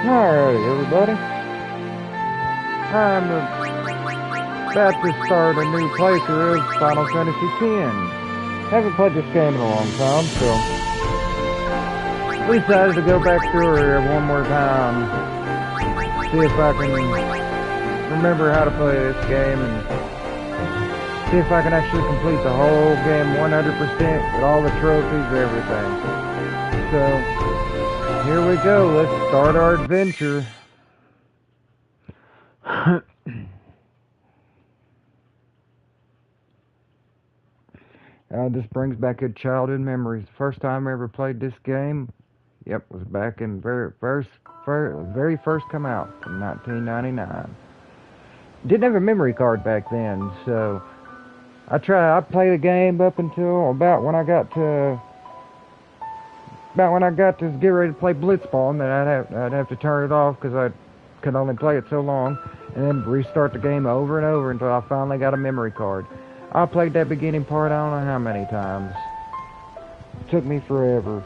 Alrighty, everybody. I'm about to start a new playthrough of Final Fantasy X. Haven't played this game in a long time, so we decided to go back through it one more time. See if I can remember how to play this game and see if I can actually complete the whole game 100% with all the trophies and everything. So, here we go. Let's start our adventure. This brings back good childhood memories. The first time I ever played this game, was back in very first come out in 1999. Didn't have a memory card back then, so I played the game up until about when I got to get ready to play Blitzball, and then I'd have to turn it off because I could only play it so long, and then restart the game over and over until I finally got a memory card. I played that beginning part I don't know how many times. It took me forever,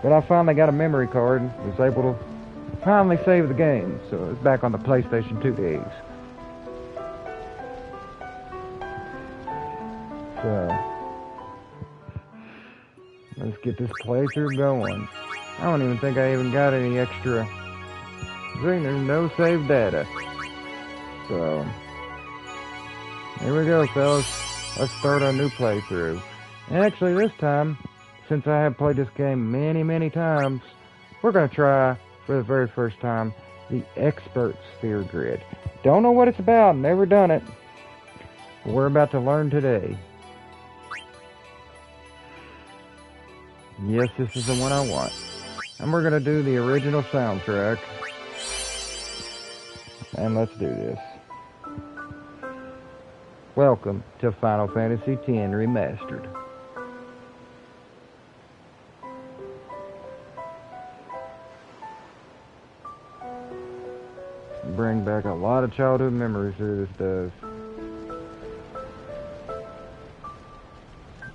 but I finally got a memory card and was able to finally save the game, so it's back on the PlayStation 2 days. So let's get this playthrough going. I don't even think I even got any extra. There's no save data. So here we go, fellas. Let's start a new playthrough. And actually this time, since I have played this game many times, we're going to try, for the very first time, the Expert Sphere Grid. Don't know what it's about, never done it. But we're about to learn today. Yes, this is the one I want. And we're going to do the original soundtrack. And let's do this. Welcome to Final Fantasy X Remastered. Bring back a lot of childhood memories through this does.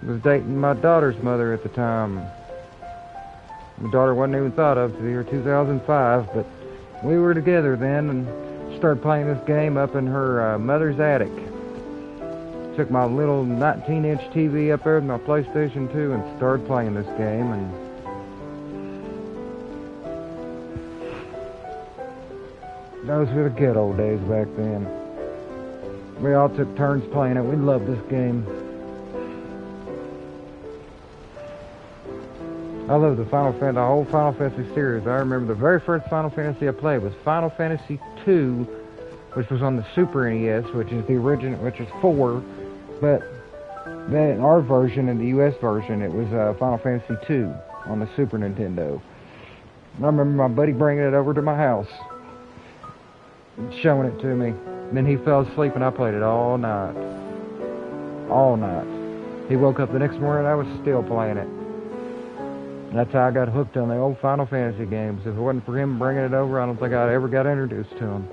I was dating my daughter's mother at the time. My daughter wasn't even thought of to the year 2005, but we were together then and started playing this game up in her mother's attic. Took my little 19-inch TV up there with my PlayStation 2 and started playing this game, and those were the good old days back then. We all took turns playing it. We loved this game. I love the whole Final Fantasy series. I remember the very first Final Fantasy I played was Final Fantasy II, which was on the Super NES, which is the original, which is 4. But then our version, in the US version, it was Final Fantasy II on the Super Nintendo. And I remember my buddy bringing it over to my house, showing it to me. And then he fell asleep and I played it all night. All night. He woke up the next morning and I was still playing it. That's how I got hooked on the old Final Fantasy games. If it wasn't for him bringing it over, I don't think I'd ever got introduced to them.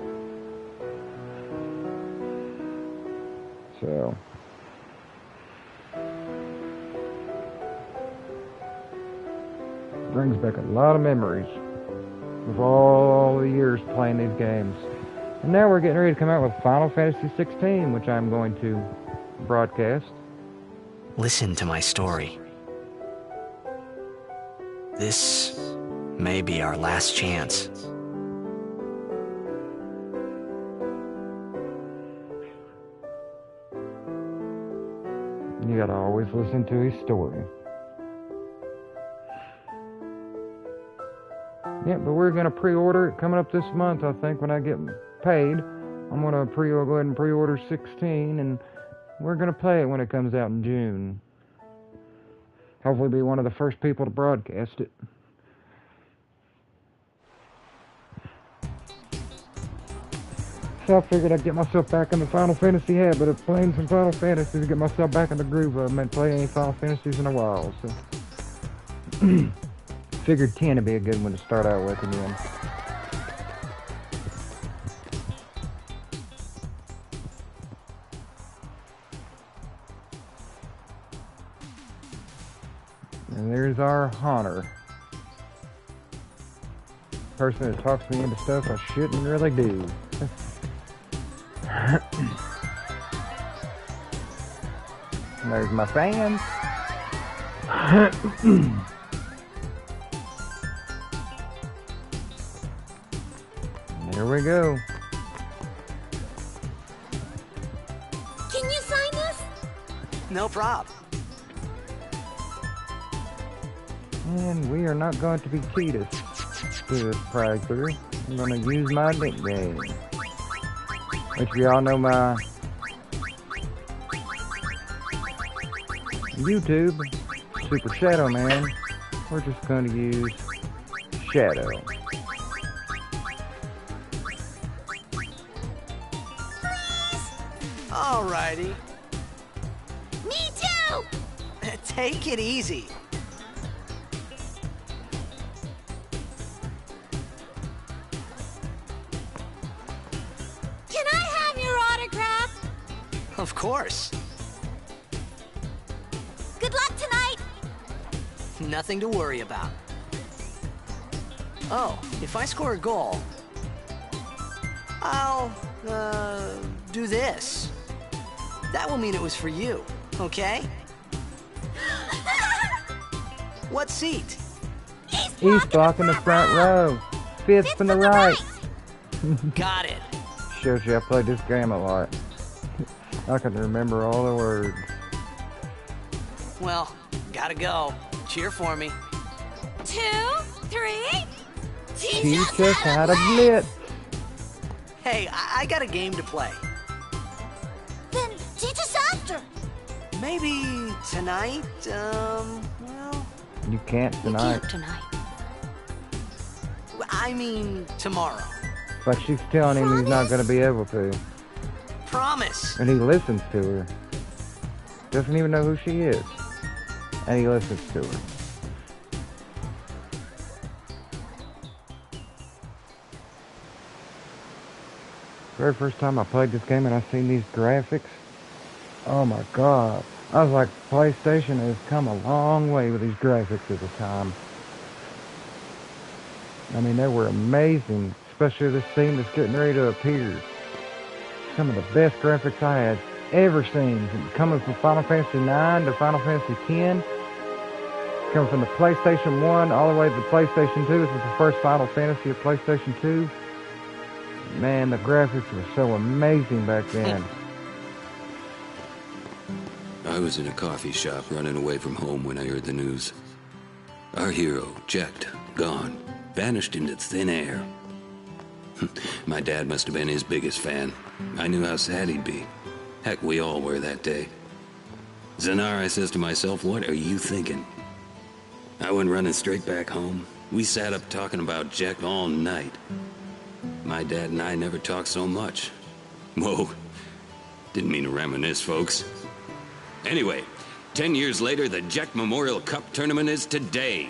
So brings back a lot of memories of all the years playing these games. And now we're getting ready to come out with Final Fantasy 16, which I'm going to broadcast. Listen to my story. This may be our last chance. You gotta always listen to his story. Yeah, but we're gonna pre-order it coming up this month. I think when I get paid, I'm gonna go ahead and pre-order 16, and we're gonna play it when it comes out in June. Hopefully be one of the first people to broadcast it. So I figured I'd get myself back in the Final Fantasy habit of playing some Final Fantasy to get myself back in the groove. I haven't played any Final Fantasies in a while, so figured 10 would be a good one to start out with again. And there's our Honor. person that talks me into stuff I shouldn't really do. There's my fans. There we go. Can you sign this? No prob. And we are not going to be cheaters to this pride through. I'm going to use my nickname. Which you all know my YouTube, Super Shadow Man. We're just going to use Shadow. Alrighty. Me too! Take it easy. Can I have your autograph? Of course. Good luck tonight! Nothing to worry about. Oh, if I score a goal, I'll, do this. That will mean it was for you, okay? What seat? He's blocking the front row. Fifth from the right. Got it. Shows you I played this game a lot. I can remember all the words. Well, gotta go. Cheer for me. 2, 3. Teach us how to blitz. Hey, I got a game to play. Then teach us after. Maybe tonight, well... You can't tonight. Tonight. I mean, tomorrow. But she's telling him he's not going to be able to. Promise. And he listens to her. Doesn't even know who she is. And he listens to her. Very first time I played this game and I seen these graphics. Oh my god. I was like, PlayStation has come a long way with these graphics at the time. I mean, they were amazing. Especially this scene that's getting ready to appear. Some of the best graphics I had ever seen. Coming from Final Fantasy IX to Final Fantasy X. Coming from the PlayStation 1 all the way to the PlayStation 2. This is the first Final Fantasy of PlayStation 2. Man, the graphics were so amazing back then. I was in a coffee shop running away from home when I heard the news. Our hero, checked, gone, vanished into thin air. My dad must have been his biggest fan. I knew how sad he'd be. Heck, we all were that day. Zanar, I says to myself, what are you thinking? I went running straight back home. We sat up talking about Jack all night. My dad and I never talked so much. Whoa, didn't mean to reminisce, folks. Anyway, 10 years later, the Jack Memorial Cup tournament is today.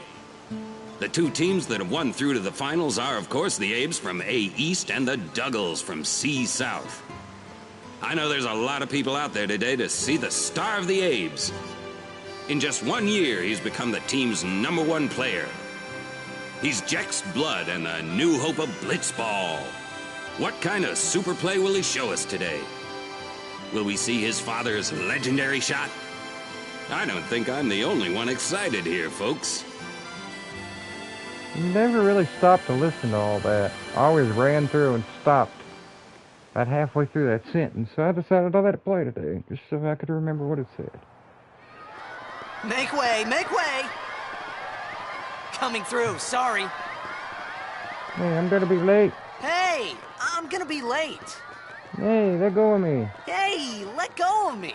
The two teams that have won through to the finals are, of course, the Abes from A East and the Duggles from C South. I know there's a lot of people out there today to see the star of the Abes. In just 1 year, he's become the team's #1 player. He's Jack's blood and the new hope of Blitzball. What kind of super play will he show us today? Will we see his father's legendary shot? I don't think I'm the only one excited here, folks. Never really stopped to listen to all that. I always ran through and stopped about halfway through that sentence. So I decided I'd let it play today, just so I could remember what it said. Make way, make way! Coming through, sorry. Hey, I'm gonna be late. Hey, I'm gonna be late. Hey, let go of me. Hey, let go of me.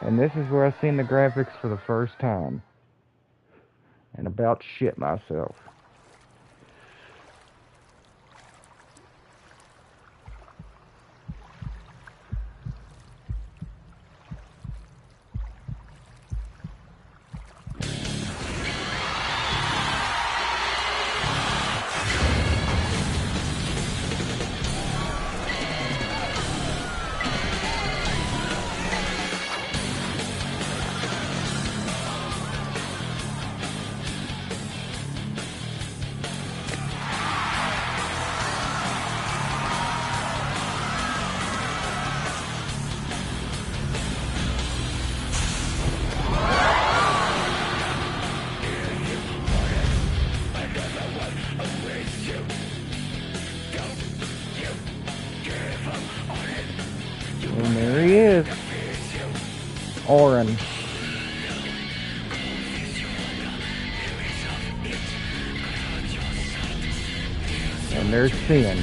And this is where I seen the graphics for the first time. And about shit myself. And there's Sin.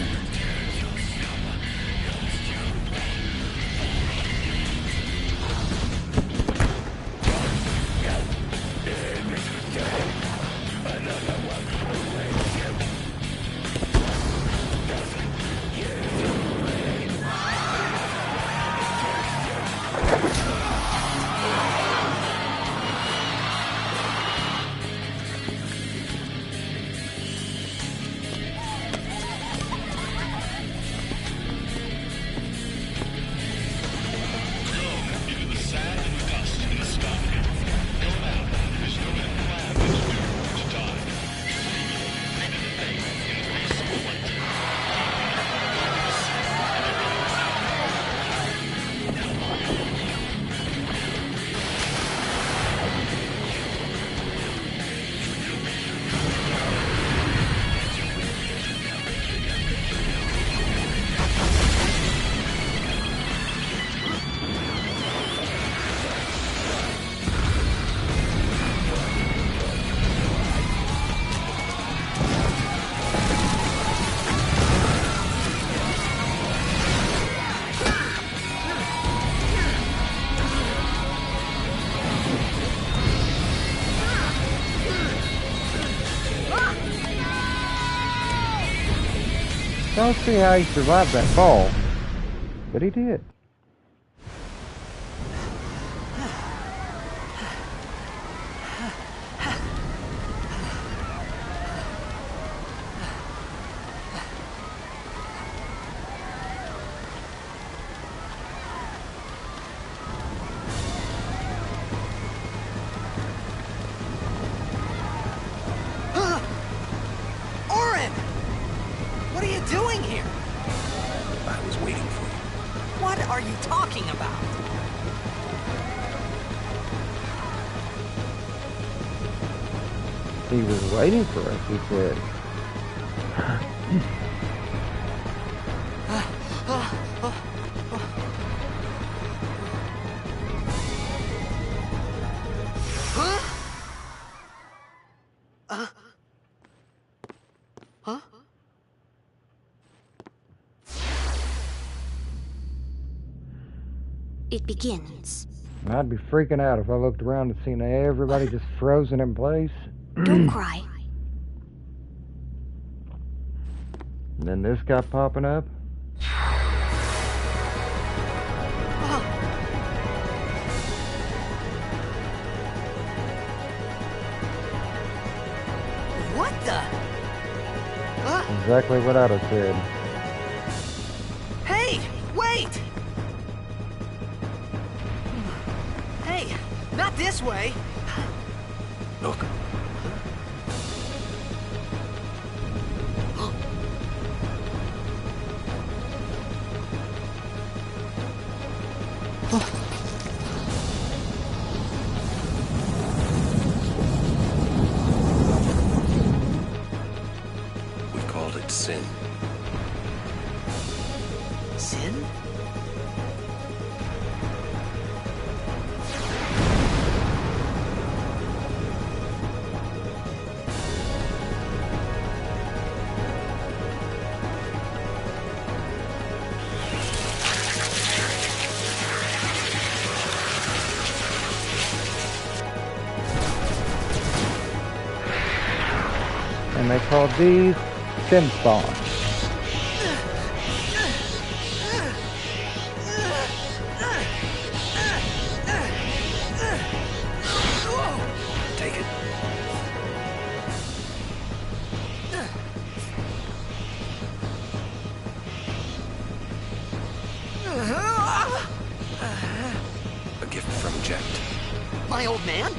Don't see how he survived that fall, but he did. What are you doing here? I was waiting for you. What are you talking about? He was waiting for us, he said. It begins. I'd be freaking out if I looked around and seen everybody just frozen in place. Don't cry. And then this guy popping up. What the? Exactly what I'd have said. Hey, wait! Hey, not this way. Look. We called it sin. Sin? And they called these sin spawns. Take it. A gift from Jet. My old man?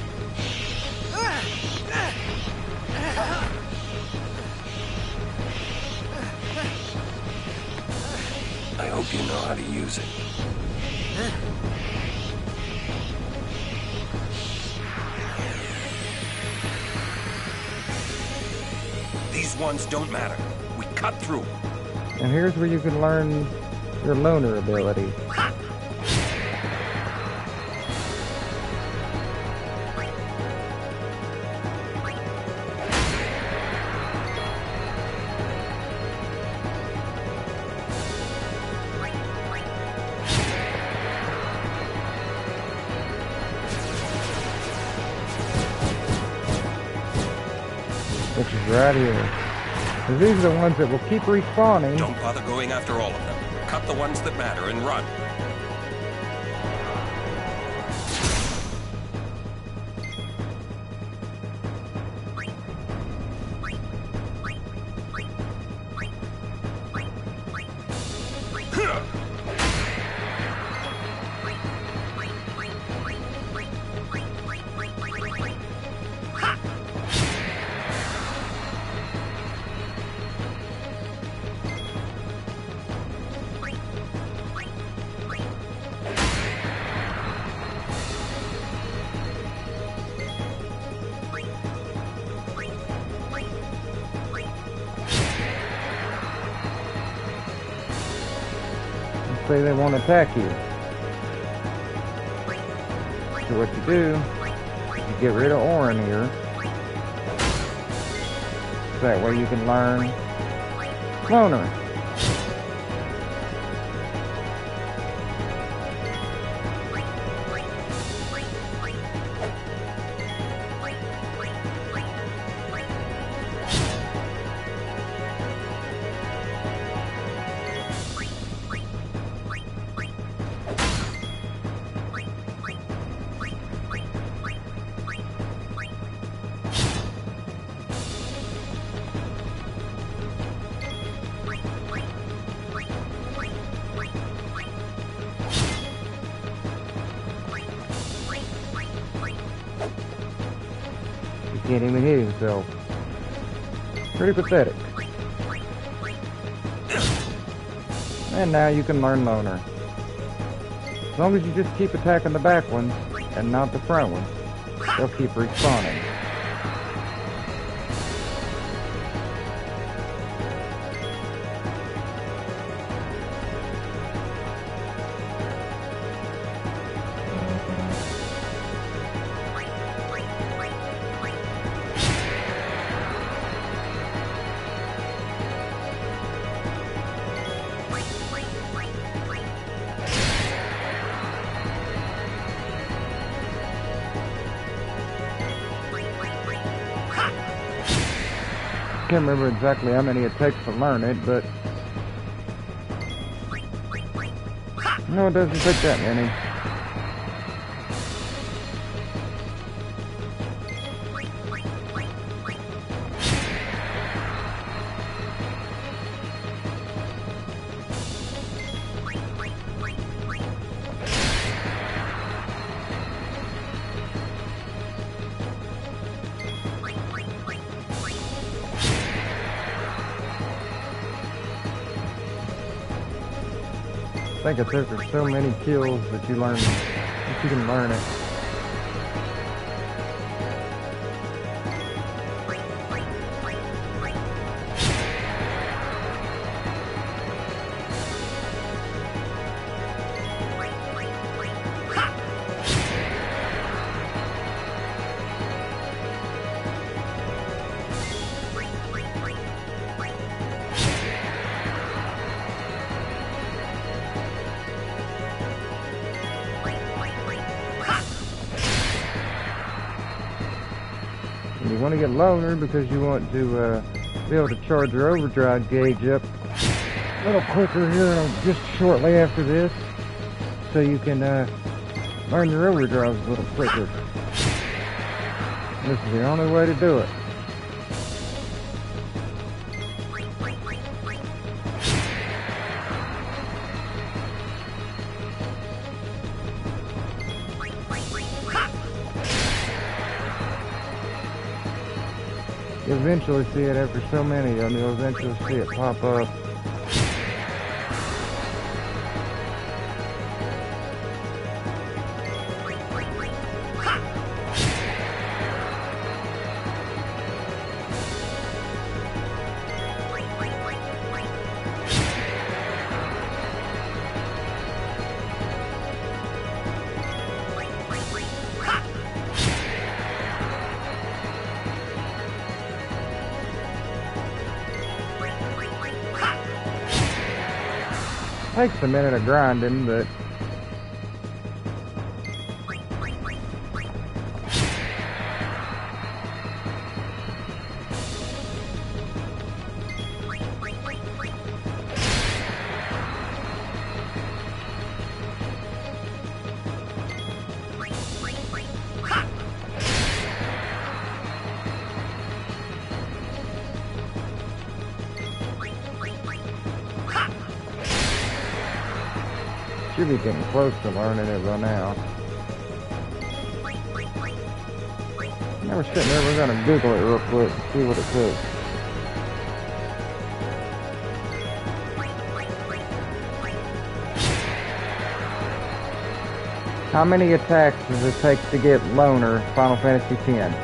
I hope you know how to use it. These ones don't matter. We cut through. And here's where you can learn your loner ability. which is right here. Because these are the ones that will keep respawning. Don't bother going after all of them. Cut the ones that matter and run. Say they won't attack you. So what you do, you get rid of Orin here. So that way you can learn Loner. Can't even hit himself. Pretty pathetic. And now you can learn Loner. As long as you just keep attacking the back ones and not the front ones, they'll keep respawning. I can't remember exactly how many it takes to learn it, but no, it doesn't take that many. I think it's after so many kills that you learn, that you can learn it. You want to get Loner because you want to be able to charge your overdrive gauge up a little quicker here just shortly after this, so you can learn your overdrives a little quicker. This is the only way to do it. You'll eventually see it after so many of them. You'll eventually see it pop up. Takes a minute of grinding, but Should be getting close to learning it by now. Now we're sitting there, we're gonna Google it real quick and see what it says. How many attacks does it take to get Loner Final Fantasy X?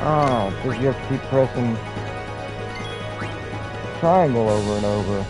Oh, because you have to keep pressing triangle over and over.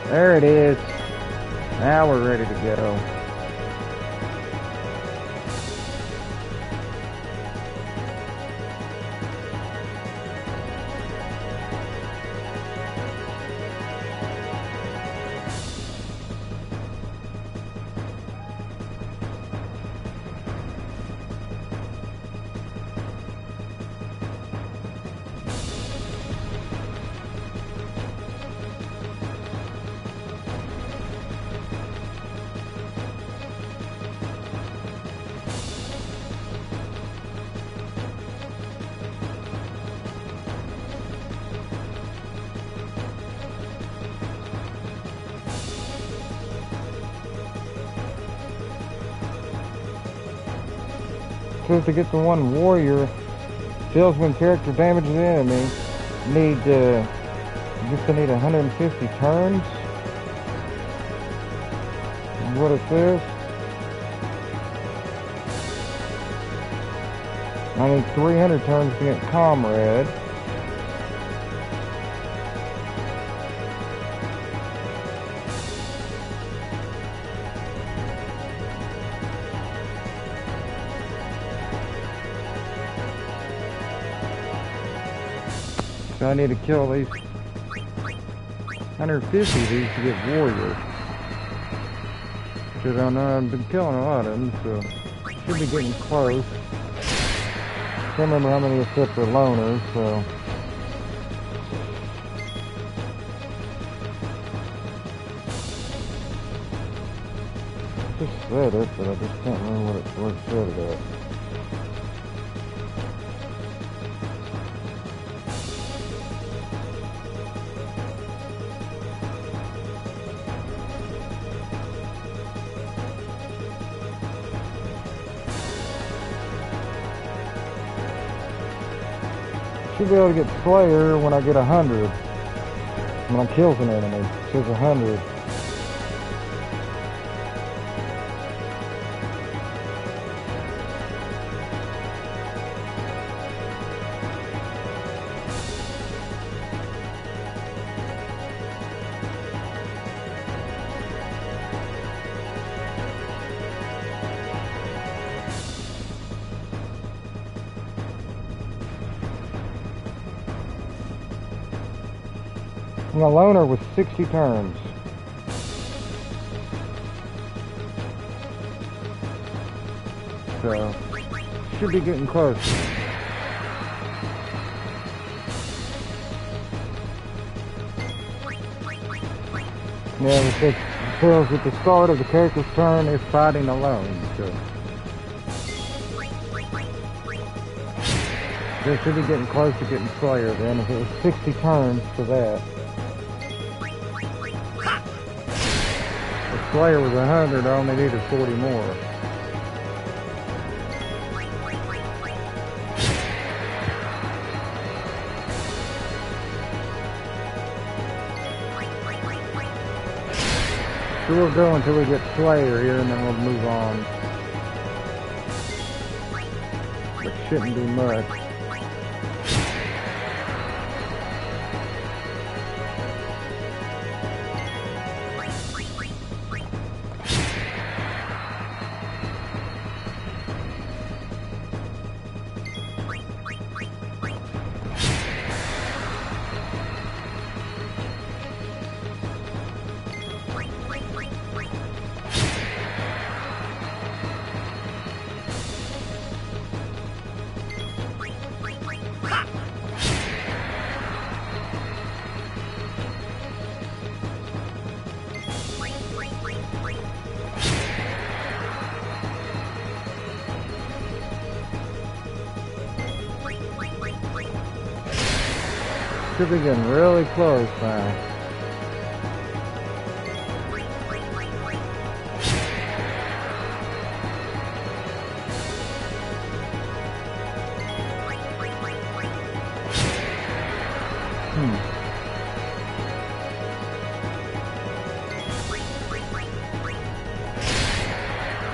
There it is. Now we're ready to go. Says to get the one warrior, kills when character damages the enemy. I guess I need 150 turns. Is what it says. I need 300 turns to get Comrade. So I need to kill at least 150 of these to get warrior. Because I know I've been killing a lot of them, so should be getting close. Can't remember how many except for loners, so. I just said it, but I just can't remember what it said it at. Should be able to get Slayer when I get 100. When I kills an enemy. It says 100. And the loner was 60 turns. So, should be getting close. Yeah, it tells at the start of the character's turn is fighting alone. So, they should be getting close to getting Slayer then. If it was 60 turns for that. If Slayer was 100, I only needed 40 more. So we'll go until we get Slayer here and then we'll move on. But shouldn't be much. Should be getting really close now.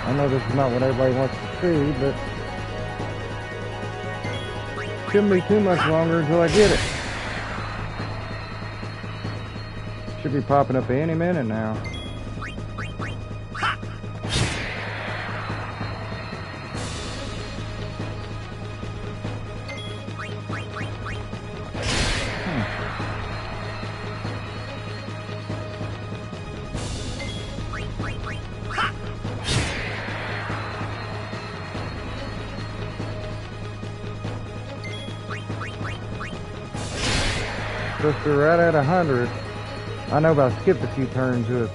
I know this is not what everybody wants to see, but shouldn't be too much longer until I get it. Should be popping up any minute now. Supposed to be right at 100. I know, but I skipped a few turns with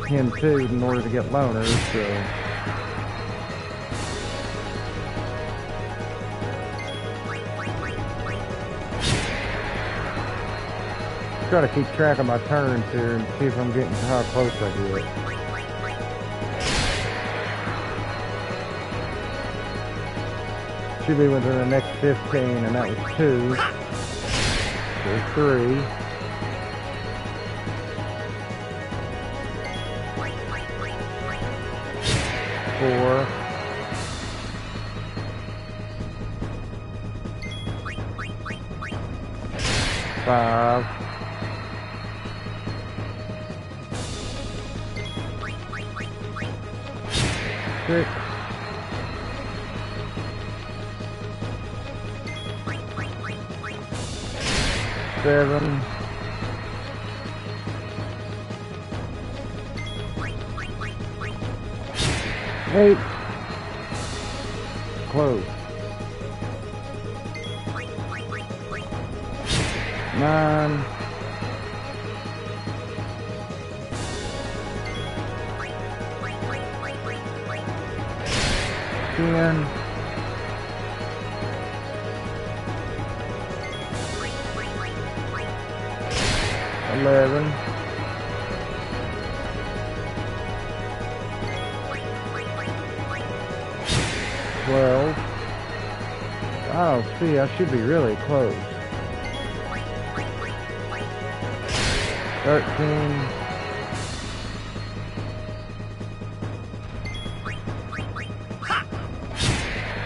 him too in order to get loners, so. Try to keep track of my turns here and see if I'm getting how close I get. Should be within the next 15, and that was 2. There's 3. 4. 5. 6. 7. 8. Close. 9. 10. 11. 12. Oh, see, I should be really close. 13.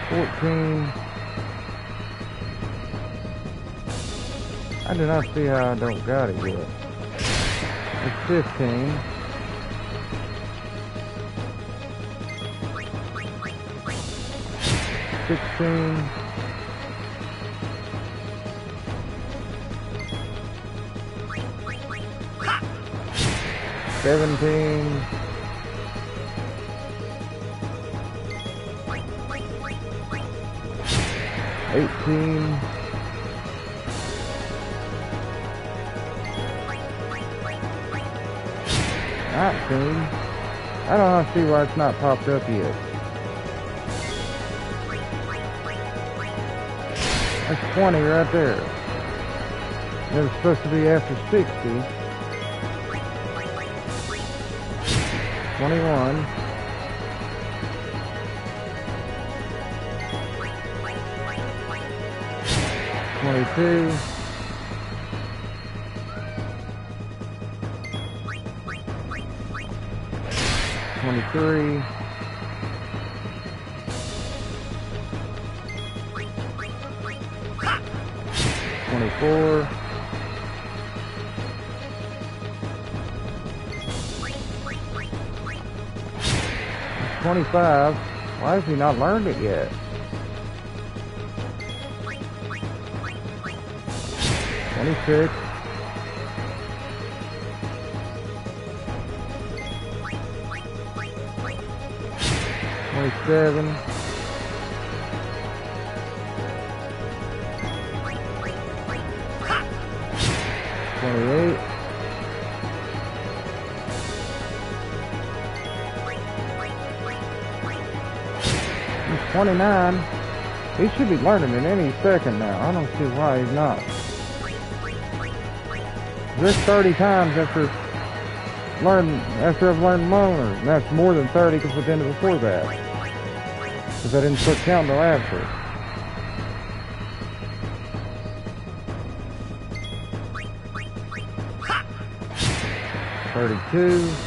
14. I do not see how I don't got it yet. It's 15. 16. 17. 17. 18. 19. I don't see why it's not popped up yet. That's 20 right there. It was supposed to be after 60. 21. 22. 23. 24. 25. Why has he not learned it yet? 26. 27. 28. 29. He should be learning it any second now. I don't see why he's not. There's 30 times after I've learned longer. And that's more than 30 because we did it before that. Because I didn't start counting till after. $32.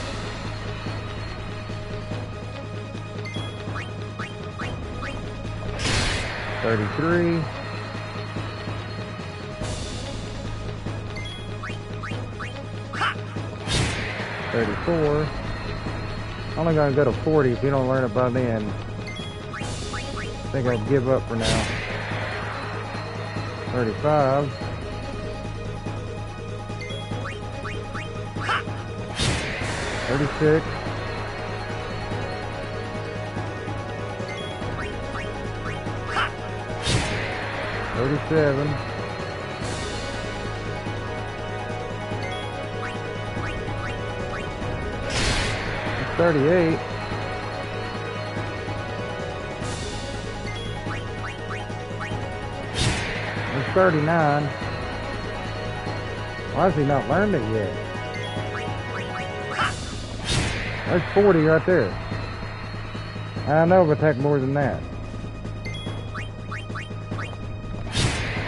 33. 34. Only gonna go to 40 if you don't learn it by then. I think I'd give up for now. 35. 36. 37. 38. 39. Why has he not learned it yet? There's 40 right there. I know it'll take more than that.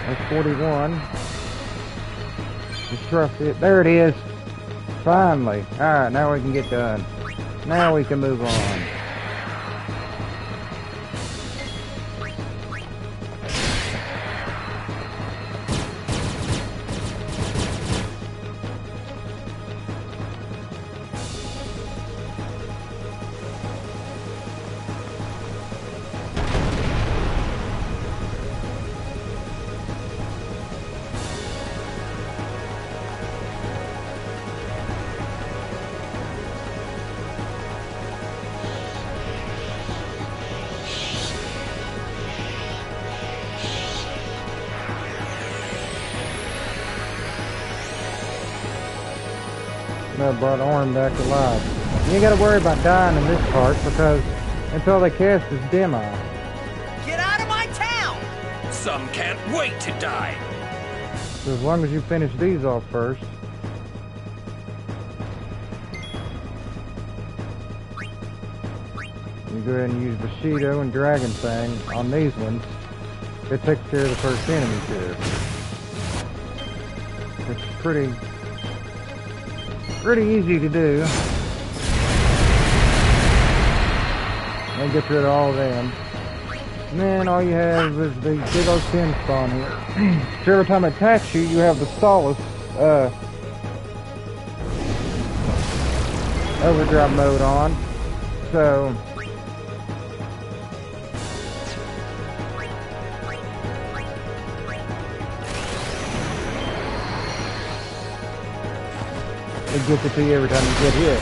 That's 41. Just trust it. There it is. Finally. Alright, now we can get done. Now we can move on. I brought Orin back to life. You ain't gotta worry about dying in this part because until they cast this demo. Get out of my town! Some can't wait to die. So as long as you finish these off first. You go ahead and use Bushido and Dragon Fang on these ones. It takes care of the first enemy here. It's pretty easy to do. And get rid of all of them. And then all you have is the big old 10 spawn here. So every time it attacks you, you have the Solace overdrive mode on. So It gets it to you every time you get hit.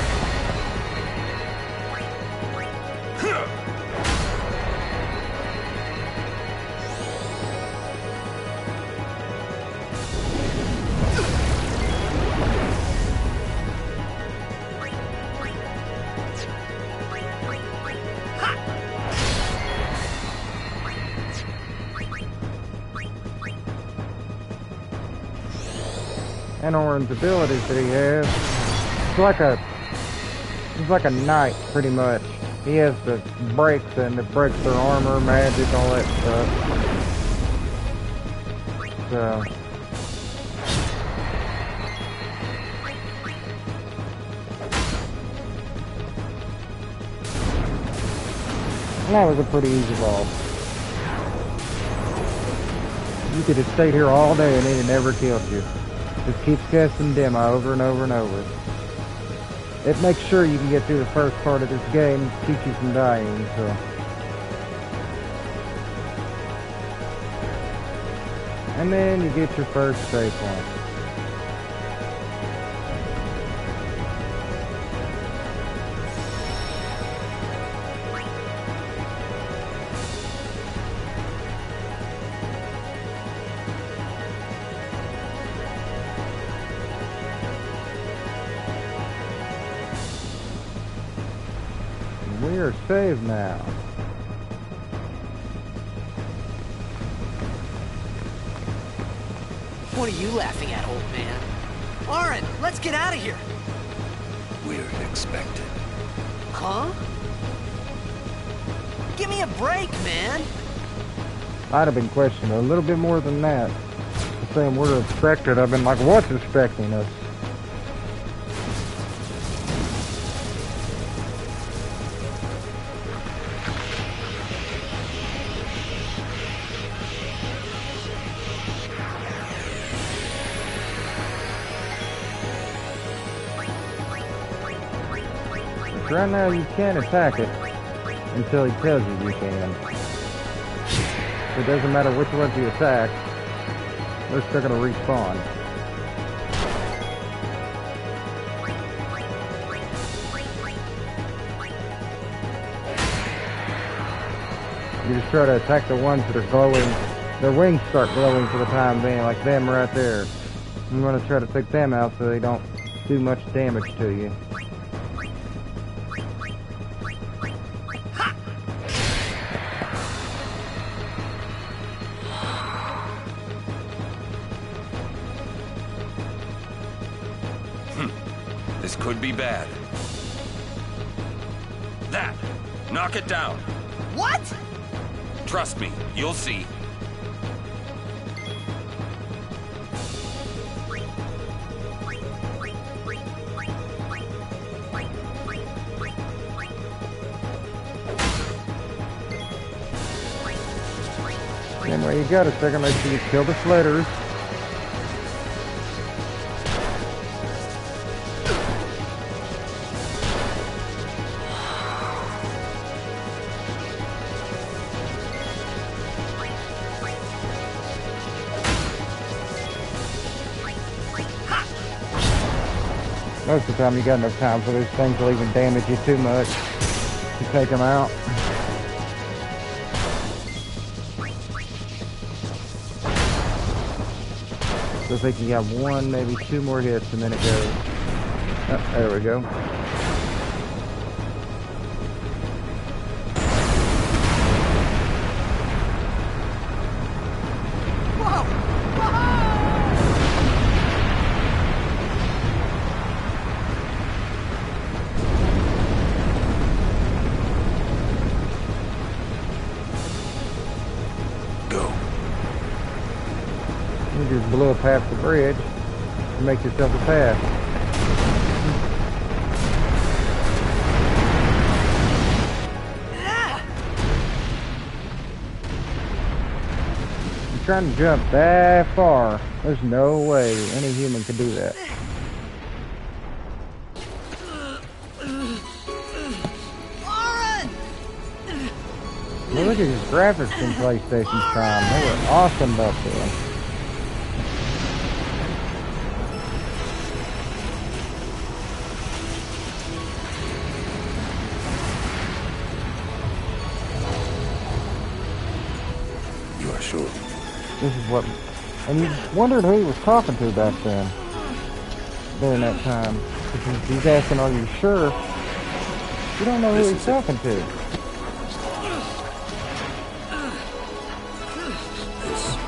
And Orin's abilities that he has, it's like a knight pretty much. He has the breaks and it breaks their armor, magic, all that stuff. So and that was a pretty easy boss. You could have stayed here all day and it never killed you. Just keeps casting demo over and over and over. It makes sure you can get through the first part of this game and keep you from dying, so. And then you get your first save point. We are saved now. What are you laughing at, old man? Orin, let's get out of here. We're expected. Huh? Give me a break, man. I'd have been questioning a little bit more than that. Saying we're expected, I've been like, what's expecting us? Right now you can't attack it until he tells you you can. It doesn't matter which ones you attack, they're still going to respawn. You just try to attack the ones that are glowing. Their wings start glowing for the time being, like them right there. I'm going to try to take them out so they don't do much damage to you. This could be bad. That! Knock it down! What? Trust me, you'll see. Anyway, you got a second, make sure you kill the slitters. Most of the time you got enough time for those things will even damage you too much to take them out. So I think you got one, maybe two more hits and then it goes. Oh, there we go. You just blew up half the bridge and make yourself a path. You're trying to jump that far. There's no way any human could do that. Well, look at his graphics in PlayStation's time. They were awesome back then. sure. This is what... And you wondered who he was talking to back then. During that time. Because he's asking, are you sure? You don't know who he's talking to.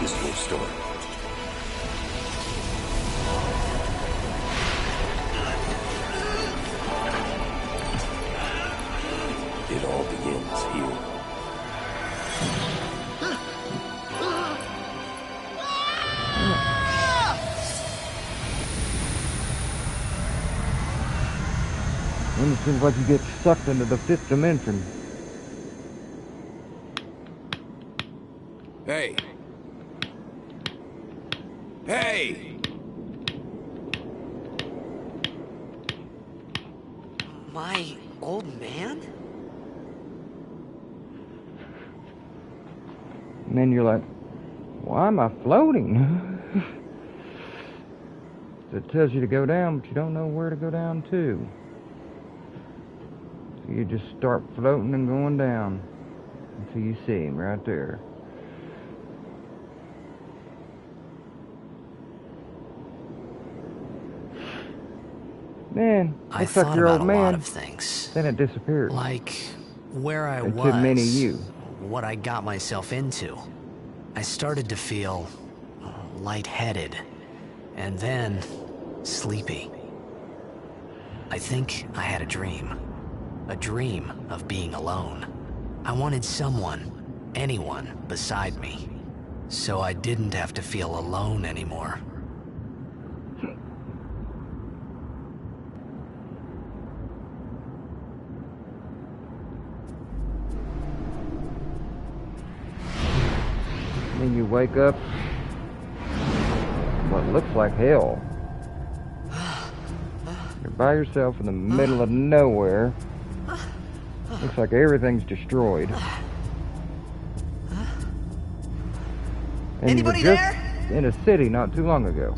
This is your story. It all begins here. And it seems like you get sucked into the fifth dimension. Hey! Hey! My old man? And then you're like, why am I floating? It tells you to go down, but you don't know where to go down to. So you just start floating and going down until you see him right there. Man, I looks thought like your about old a lot man. of things. Then it disappeared. Like where I It was. took many you. What I got myself into. I started to feel lightheaded. And then sleepy. I think I had a dream. A dream of being alone. I wanted someone, anyone, beside me. So I didn't have to feel alone anymore. Then you wake up in what looks like hell. You're by yourself in the middle of nowhere. Looks like everything's destroyed. And Anybody you were just there? in a city not too long ago.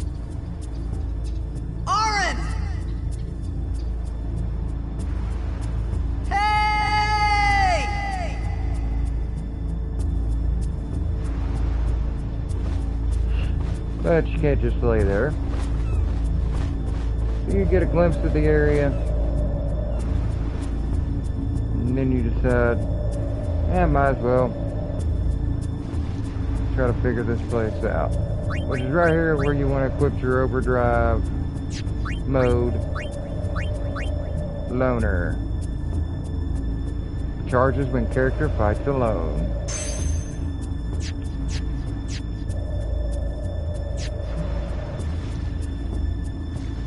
Aaron! Hey! But you can't just lay there. So you get a glimpse of the area. And then you decide, might as well try to figure this place out. Which is right here where you want to equip your overdrive mode. Loner. Charges when character fights alone.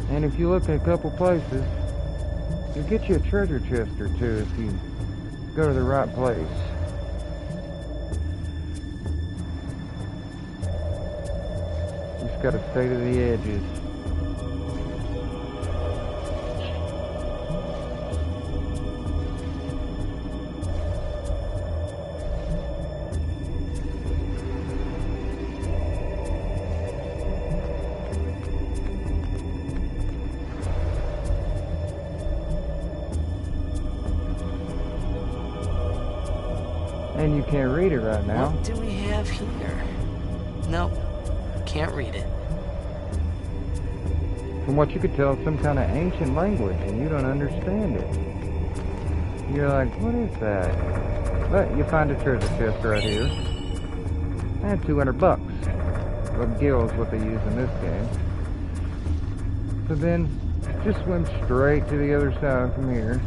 And if you look at a couple places, you'll get you a treasure chest or two if you go to the right place. Just gotta stay to the edges. And you can't read it right now. What do we have here? Nope, can't read it. From what you could tell, it's some kind of ancient language, and you don't understand it. You're like, what is that? But you find a treasure chest right here. And $200. Well, gil is what they use in this game. So then, just swim straight to the other side from here.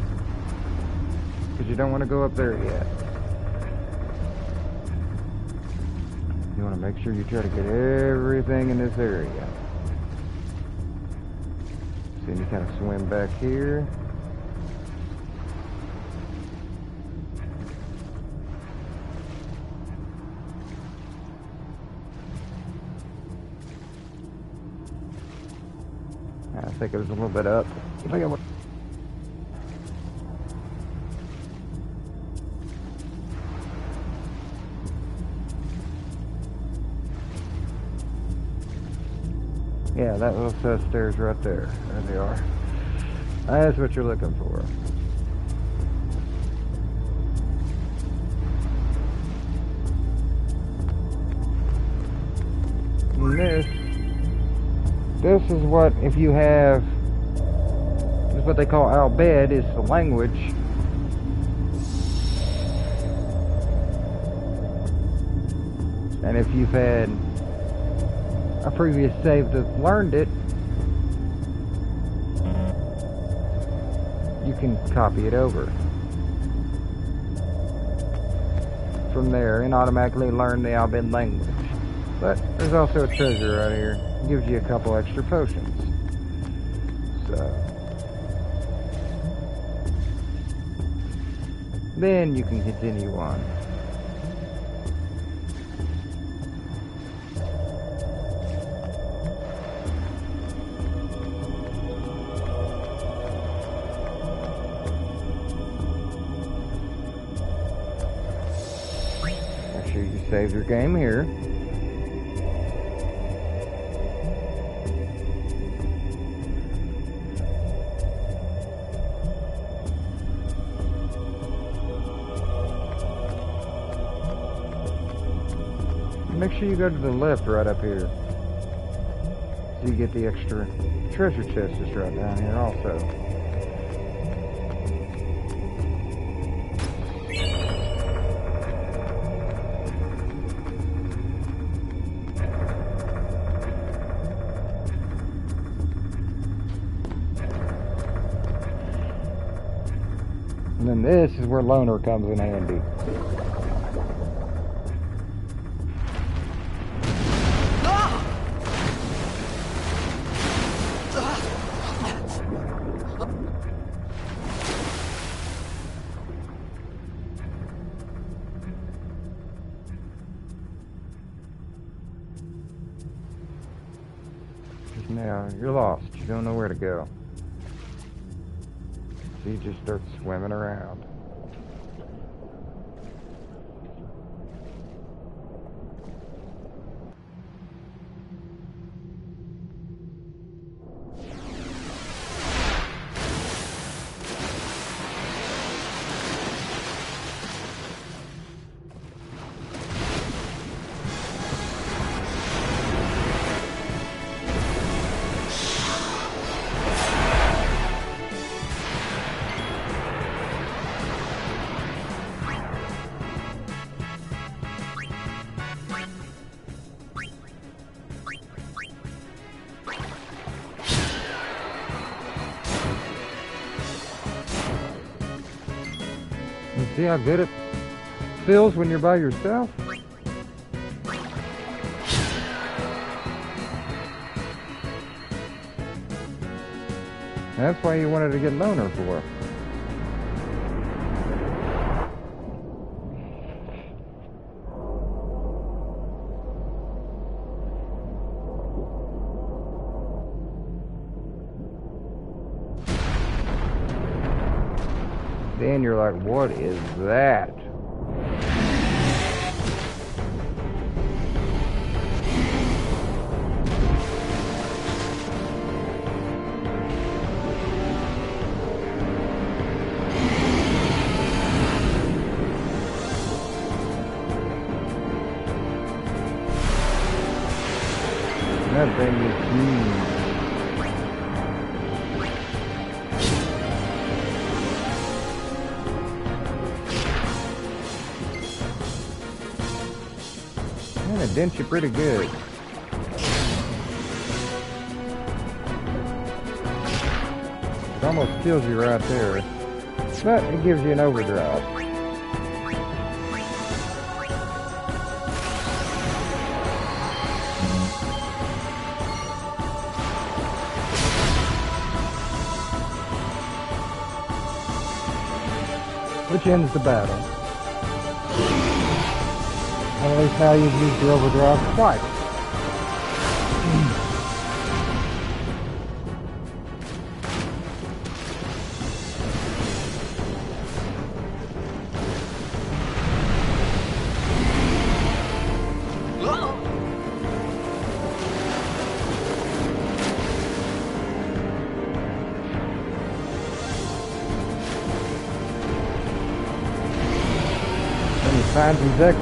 Because you don't want to go up there yet. You want to make sure you try to get everything in this area. So then you kind of swim back here. I think it was a little bit up. I think I would. Yeah, that little set of stairs right there. There they are. That's what you're looking for. this is what, if you have, this is what they call Al-Bed, is the language. And if you've had a previous save that's learned it, you can copy it over from there and automatically learn the Al-Bed language. But there's also a treasure right here. It gives you a couple extra potions. So then you can continue on. Make sure you save your game here. Make sure you go to the left right up here, so you get the extra treasure chest that's right down here also. And then this is where Loner comes in handy. Now, you're lost. You don't know where to go. So you just start swimming around. You see how good it feels when you're by yourself? That's why you wanted to get Loner for. Then you're like, what is that? That thing is huge. Man, it dents you pretty good. It almost kills you right there. But it gives you an overdrive. Which ends the battle. At least now you've used your overdrive twice. Find some exits.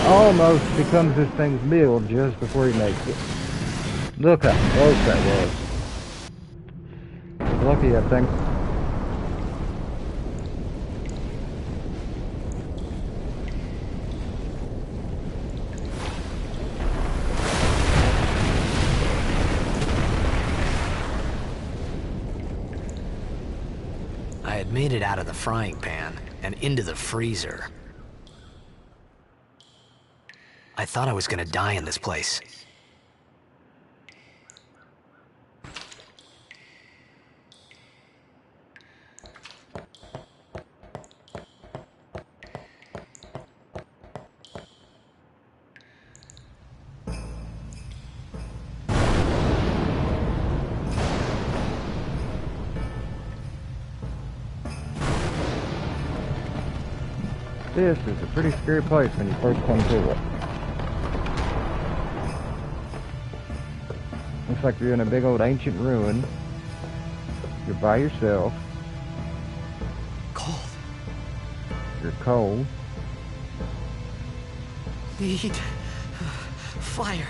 almost becomes this thing's meal just before he makes it. Look how close that was. Lucky that thing. I had made it out of the frying pan and into the freezer. I thought I was gonna die in this place. This is a pretty scary place when you first come to it. Looks like you're in a big old ancient ruin. You're by yourself. Cold. You're cold. Need fire.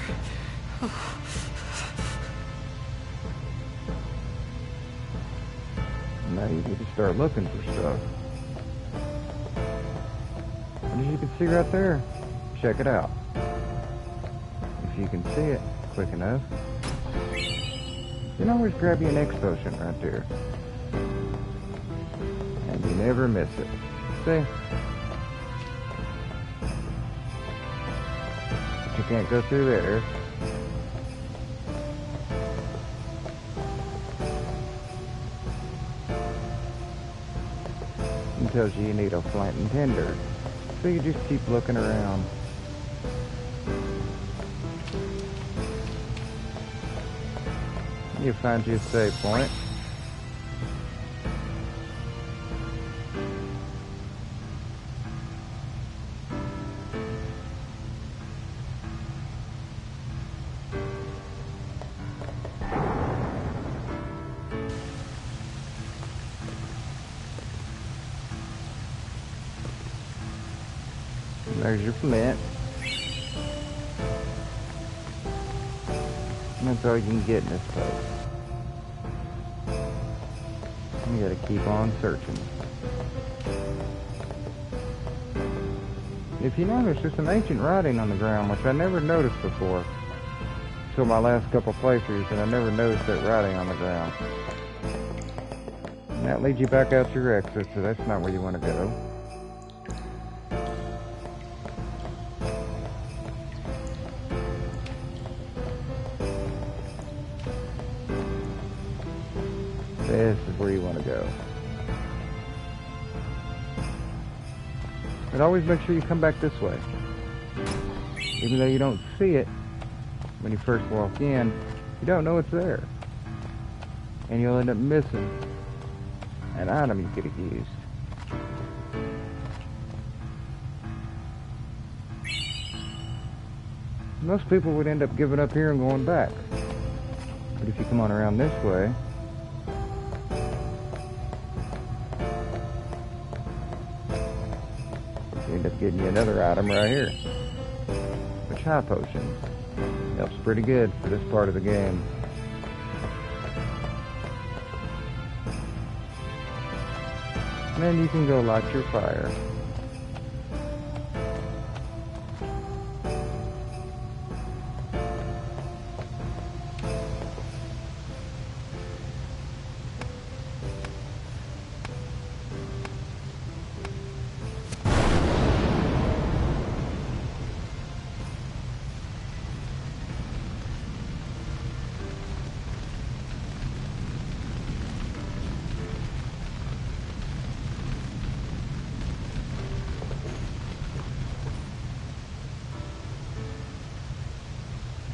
Now you need to start looking for stuff. And as you can see right there, check it out. If you can see it quick enough, you can always grab you an X potion right there. And you never miss it. See? But you can't go through there. It tells you need a flint and tinder. So you just keep looking around. You find your save point. And there's your flint. And that's all you can get in this place. You gotta keep on searching. If you notice, there's some ancient writing on the ground, which I never noticed before. Until my last couple playthroughs, and I never noticed that writing on the ground. And that leads you back out to your exit, so that's not where you want to go. This is where you want to go. But always make sure you come back this way. Even though you don't see it when you first walk in, you don't know it's there. And you'll end up missing an item you could have used. Most people would end up giving up here and going back. But if you come on around this way, end up getting you another item right here, which high potion helps pretty good for this part of the game. And then you can go light your fire.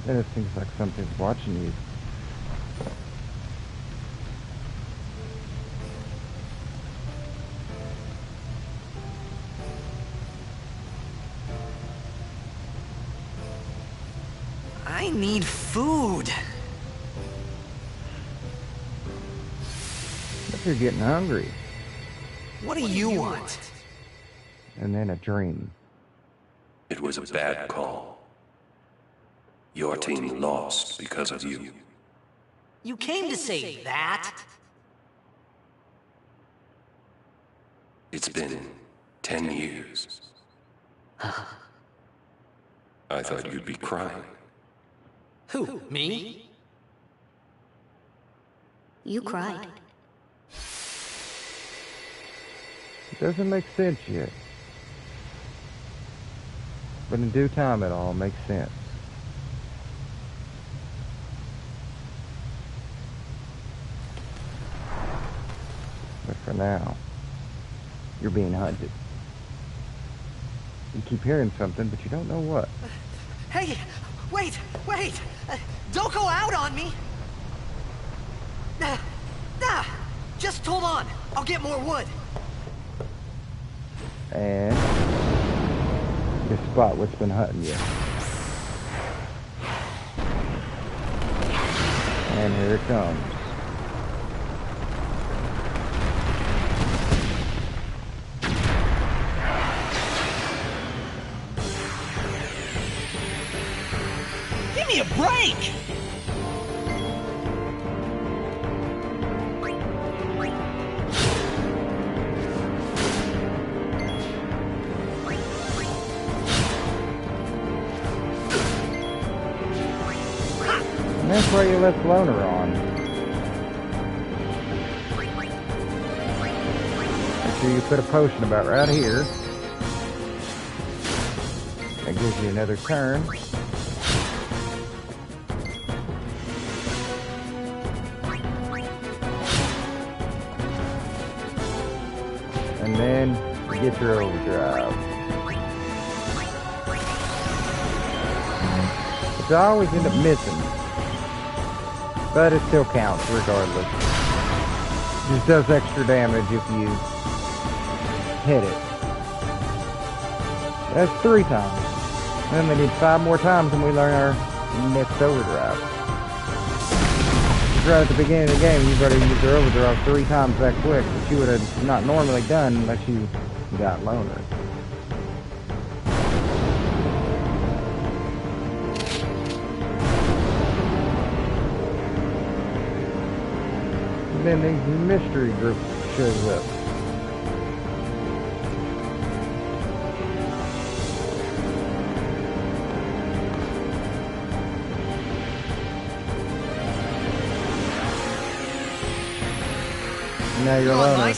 And it seems like something's watching you. I need food. But you're getting hungry. What do you want? And then a dream. It was a bad call. Your team lost because of you. You came to say that? It's been 10 years. I thought you'd be crying. Who, me? You cried. It doesn't make sense yet. But in due time, it all makes sense. But for now, you're being hunted. You keep hearing something, but you don't know what. Hey, wait! Don't go out on me! Just hold on. I'll get more wood. And you spot what's been hunting you. And here it comes. Give me a break! And that's where you left Loner on. Make sure you put a potion about right here. That gives you another turn. And then you get your overdrive. Which I always end up missing. But it still counts regardless. It just does extra damage if you hit it. That's 3 times. And then they need 5 more times and we learn our next overdrive. Right at the beginning of the game, you've already used your overdrive 3 times that quick, which you would have not normally done unless you got Loner. And then the mystery group shows up. Now your Loner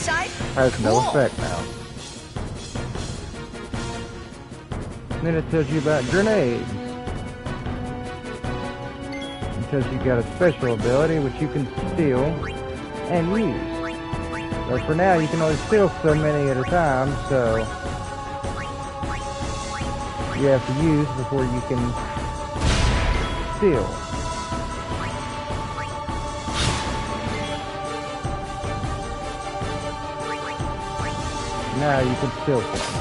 has no effect now. And then it tells you about grenades. It tells you got a special ability which you can steal and use. But for now you can only steal so many at a time, so you have to use before you can steal. Now you can steal something.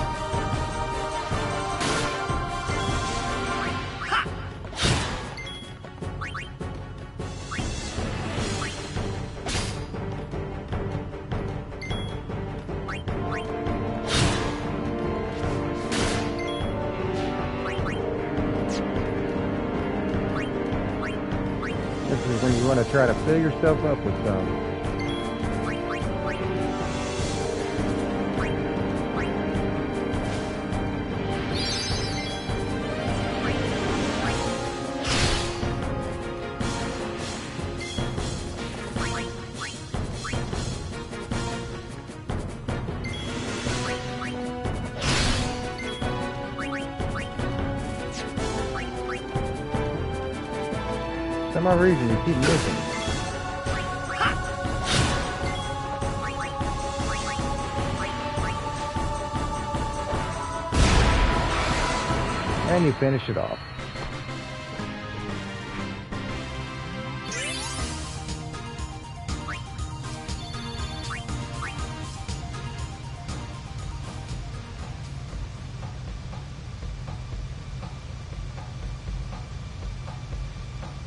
This is when you want to try to fill yourself up with some. For some reason you keep missing. And you finish it off.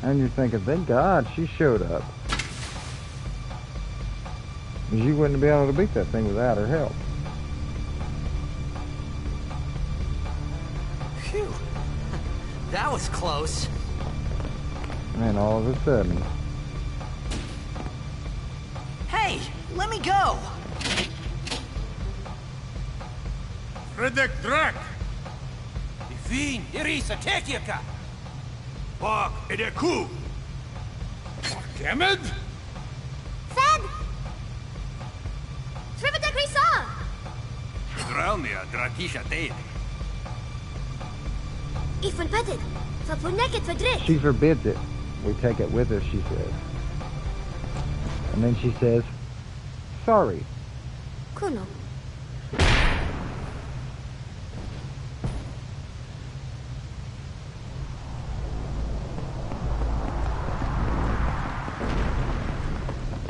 And you're thinking, thank God she showed up. Because you wouldn't be able to beat that thing without her help. Phew. That was close. And all of a sudden... Hey, let me go! Fredek Drak! Ifin, Irisa, Tekiaka! Bak, Edeku! Kemed? Fed! Trivita Grisa! Dralnia, Drakisha Tate. Ifan Petit. Fapuneket Fadrik. She forbids it. We take it with us, she says. And then she says, sorry. Kuno.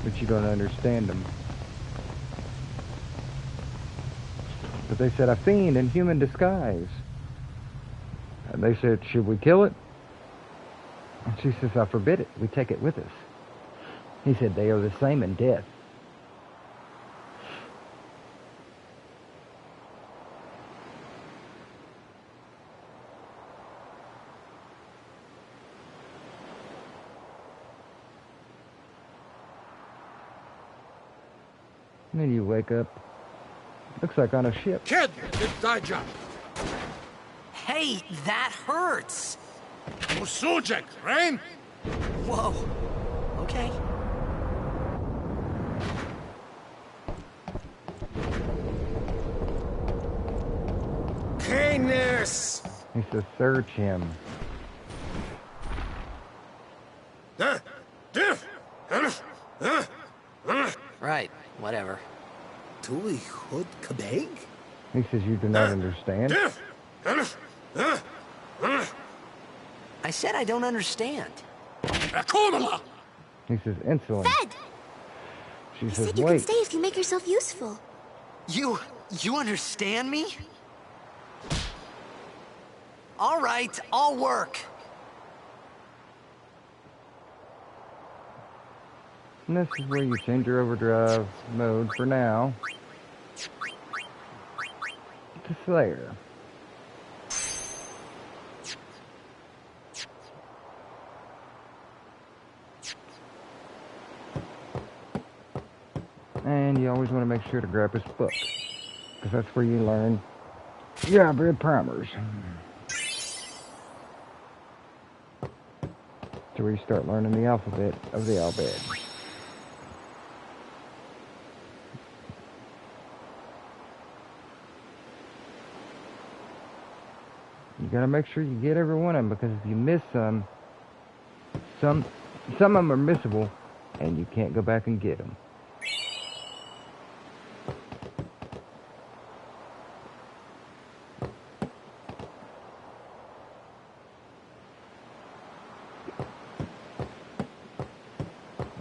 But you don't understand them. But they said, a fiend in human disguise. And they said, should we kill it? And she says, I forbid it. We take it with us. He said, they are the same in death. And then you wake up, looks like on a ship. Ked, Daja! Hey, that hurts! Musujek, Rain? Whoa. Okay. Canis! He says, search him. Right, whatever. Tui Hud Kabeg? He says, you do not understand. I said I don't understand. Akomala! He says, insolent. Fed! She He says, said you can wait. stay if you make yourself useful. You understand me? All right, I'll work. And this is where you change your overdrive mode for now to Slayer. And you always want to make sure to grab his book, because that's where you learn hybrid primers. To where you start learning the alphabet of the Albed. You gotta make sure you get every one of them, because if you miss some of them are missable, and you can't go back and get them.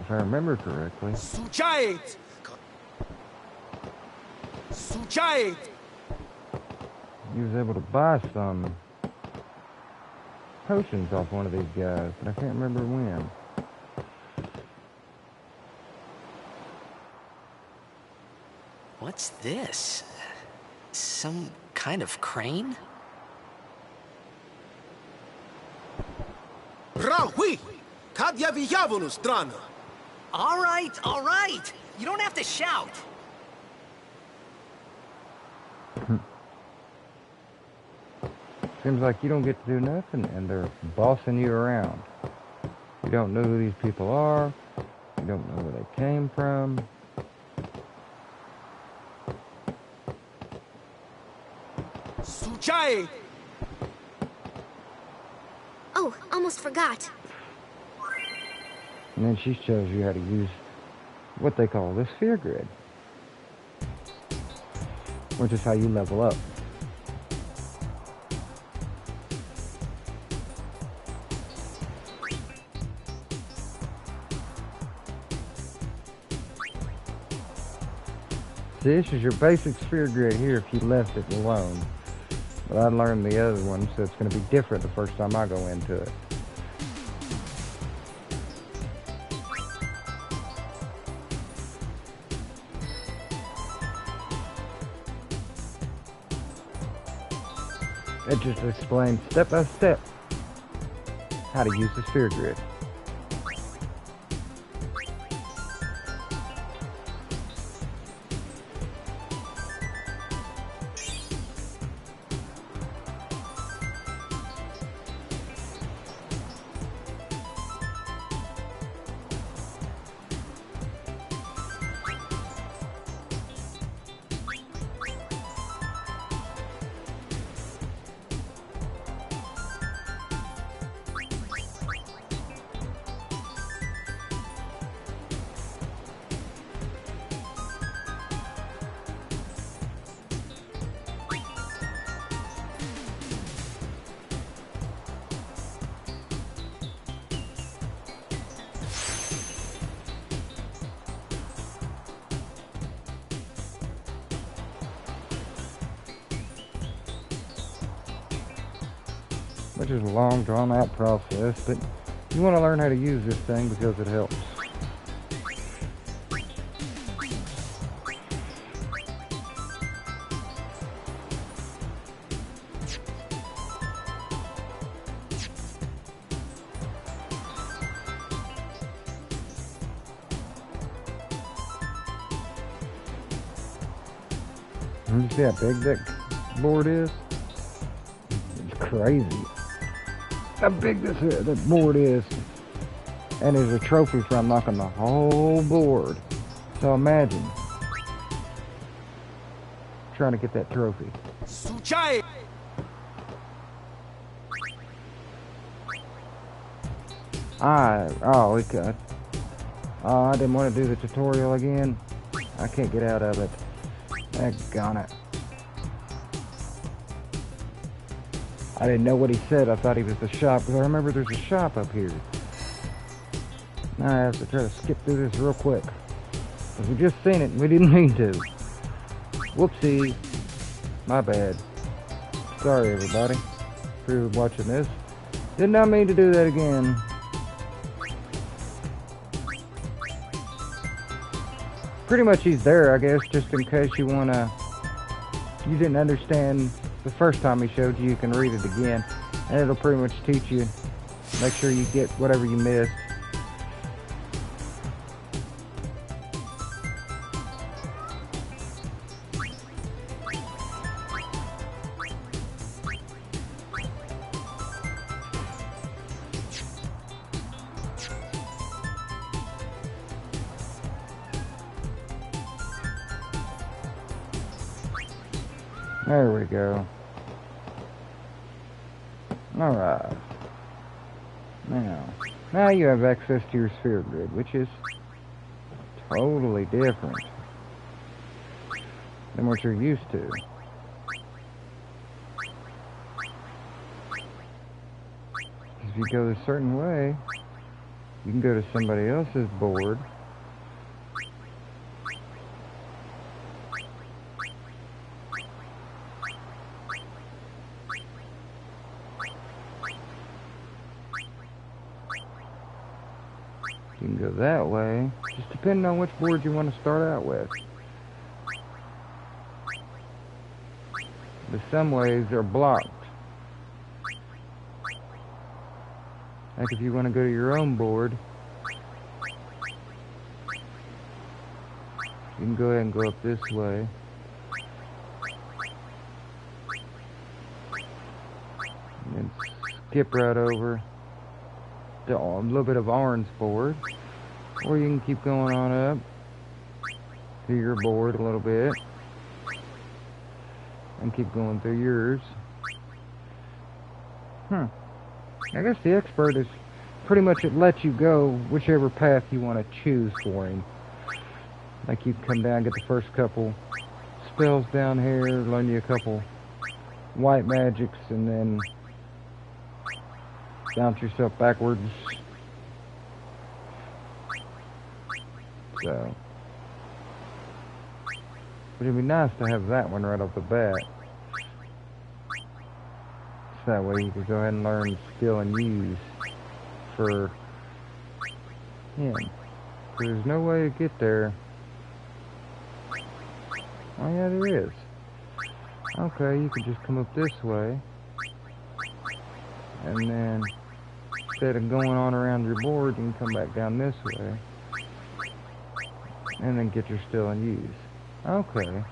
If I remember correctly. Suchait! Suchait! He was able to buy some potions off one of these guys, but I can't remember when. What's this? Some kind of crane? Rahui! Kadya Vijavunus, Drana! All right. You don't have to shout. Seems like you don't get to do nothing, and they're bossing you around. You don't know who these people are. You don't know where they came from. Suchait! Oh, almost forgot. And then she shows you how to use what they call the sphere grid, which is how you level up. This is your basic sphere grid here if you left it alone. But I learned the other one, so it's going to be different the first time I go into it. It just explains step by step how to use the sphere grid. Which is a long, drawn-out process, but you want to learn how to use this thing because it helps. You see how big that board is? It's crazy how big that board is. And there's a trophy for unlocking the whole board. So imagine trying to get that trophy. Suchai! We could. I didn't want to do the tutorial again. I can't get out of it. Daggone it. I didn't know what he said. I thought he was the shop, because I remember there's a shop up here. Now I have to try to skip through this real quick, because we just seen it and we didn't mean to. Whoopsie. My bad. Sorry everybody for watching this. Did not mean to do that again. Pretty much he's there, I guess, just in case you didn't understand the first time he showed you, you can read it again, and it'll pretty much teach you, make sure you get whatever you missed. There we go. Alright. Now you have access to your sphere grid, which is totally different than what you're used to. If you go a certain way, you can go to somebody else's board. You can go that way, just depending on which board you want to start out with. But some ways are blocked. Like if you want to go to your own board, you can go ahead and go up this way. And then skip right over to a little bit of orange board. Or you can keep going on up to your board a little bit. And keep going through yours. I guess the expert is pretty much, it lets you go whichever path you want to choose for him. Like you can come down, get the first couple spells down here, learn you a couple white magics, and then bounce yourself backwards. So, but it'd be nice to have that one right off the bat. So that way you could go ahead and learn skill and use for him. There's no way to get there. Oh yeah, there is. Okay, you can just come up this way. And then, instead of going on around your board, you can come back down this way. And then get your still and use. Okay.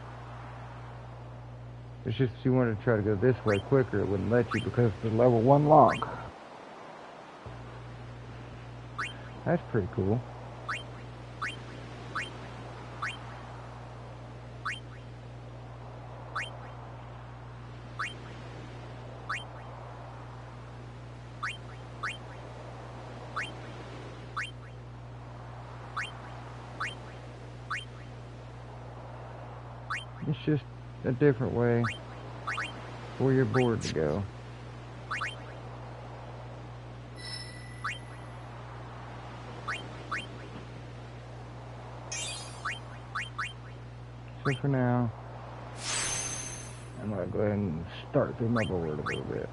It's just if you wanted to try to go this way quicker, it wouldn't let you because it's the level 1 lock. That's pretty cool. It's just a different way for your board to go. So for now, I'm going to go ahead and start through my board a little bit.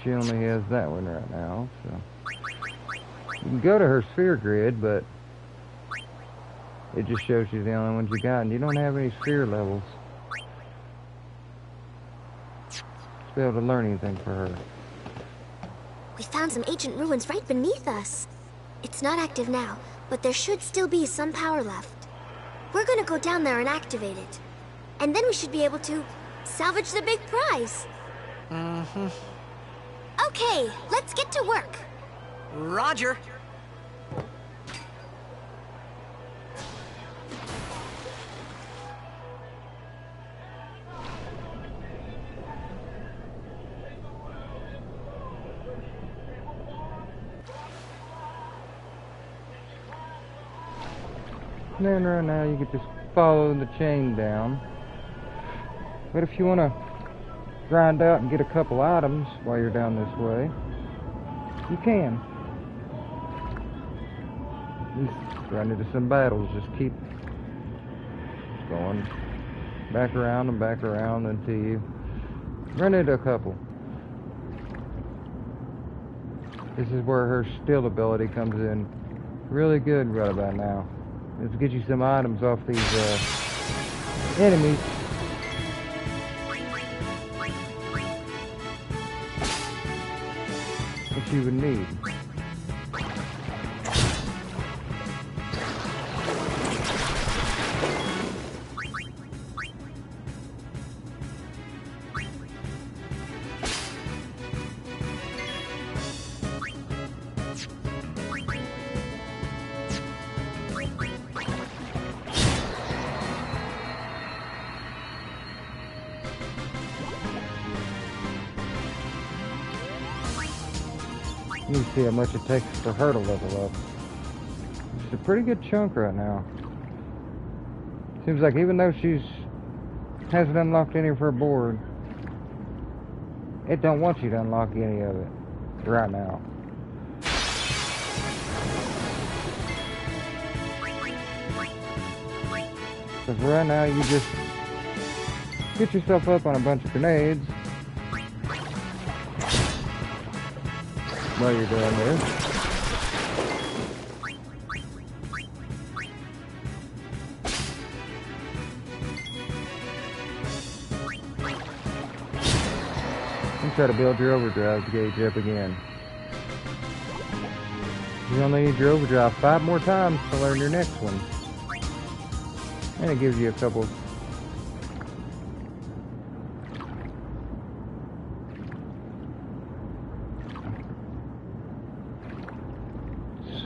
She only has that one right now, so you can go to her sphere grid, but it just shows you the only ones you got, and you don't have any sphere levels to be able to learn anything for her. We found some ancient ruins right beneath us. It's not active now, but there should still be some power left. We're gonna go down there and activate it. And then we should be able to salvage the big prize. Mm-hmm. Okay, let's get to work. Roger. And then right now you can just follow the chain down. But if you want to grind out and get a couple items while you're down this way, you can. Just run into some battles, just keep going back around until you run into a couple. This is where her still ability comes in really good right about now. Let's get you some items off these enemies. What you would need. You can see how much it takes for her to level up. It's a pretty good chunk right now. Seems like even though she's hasn't unlocked any of her board, it don't want you to unlock any of it right now. So for right now, you just get yourself up on a bunch of grenades while you're doing this. And try to build your overdrive gauge up again. You only need your overdrive 5 more times to learn your next one. And it gives you a couple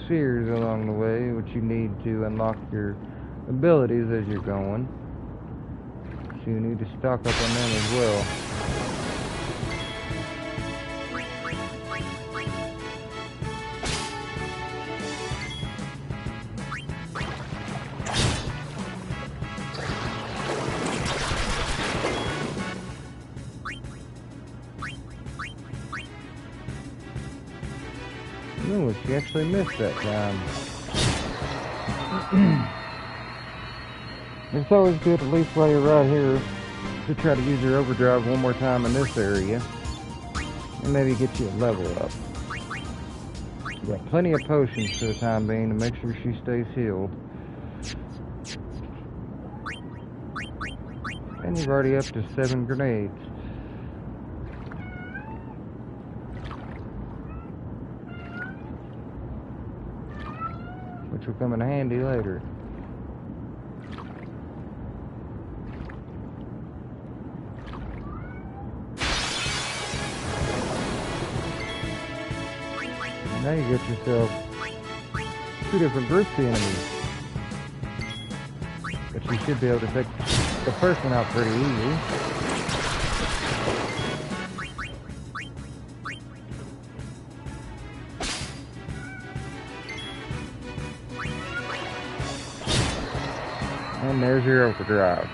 spheres along the way, which you need to unlock your abilities as you're going. So you need to stock up on them as well. Oh, she actually missed that time. It's always good, at least while you're right here, to try to use your overdrive one more time in this area. And maybe get you a level up. Got plenty of potions for the time being to make sure she stays healed. And you're already up to 7 grenades. Which will come in handy later. Now you get yourself 2 different groups of enemies. But you should be able to take the first one out pretty easy. And there's your overdrive.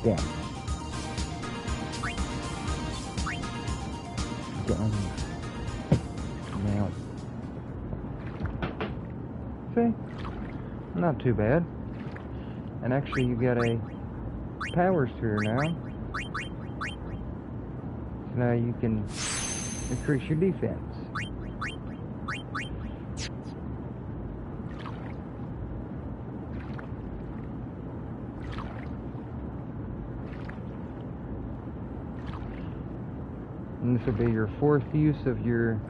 Yeah. Now, see, not too bad. And actually, you got a power sphere now. So now you can increase your defense. And this will be your 4th use of your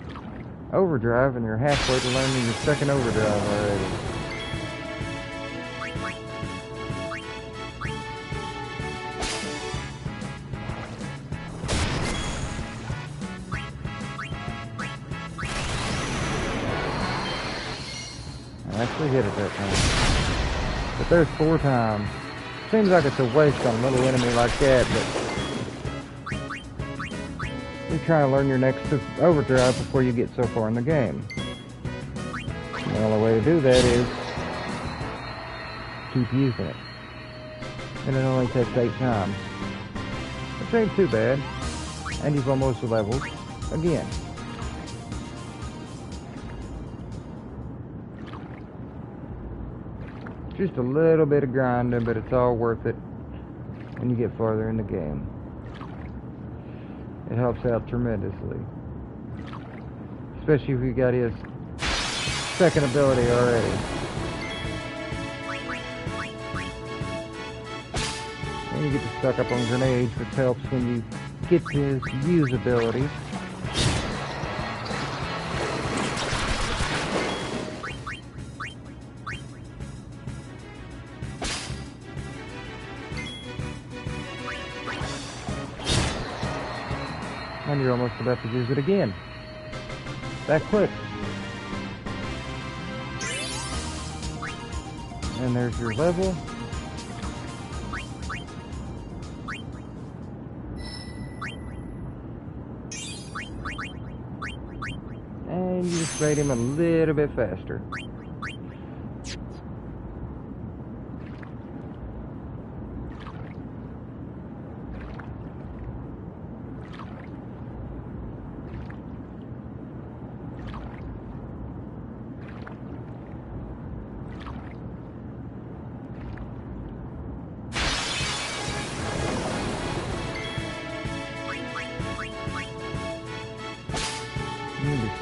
overdrive, and you're halfway to learning your 2nd overdrive already. I actually hit it that time. But there's 4 times. Seems like it's a waste on a little enemy like that, but you're trying to learn your next overdrive before you get so far in the game. And the only way to do that is keep using it. And it only takes 8 times. Which ain't too bad. And you've almost leveled again. Just a little bit of grinding, but it's all worth it when you get farther in the game. It helps out tremendously. Especially if you got his 2nd ability already. And you get to stock up on grenades, which helps when you get to his use ability. And you're almost about to use it again. That quick. And there's your level. And you just made him a little bit faster.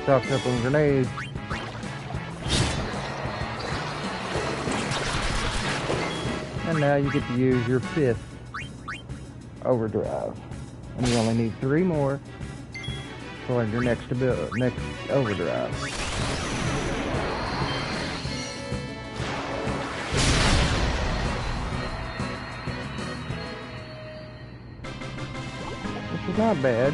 Stocked up on grenades. And now you get to use your 5th overdrive. And you only need 3 more for your next overdrive. Which is not bad.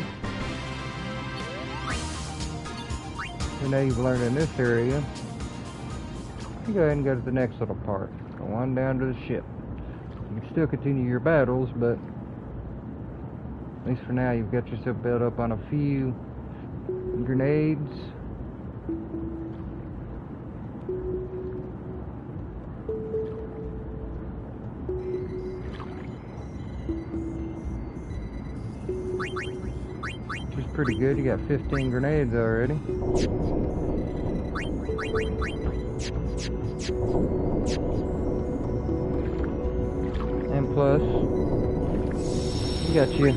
So now you've learned in this area, you go ahead and go to the next little part. Go on down to the ship. You can still continue your battles, but at least for now you've got yourself built up on a few grenades. Which is pretty good. You got 15 grenades already. And plus, you got you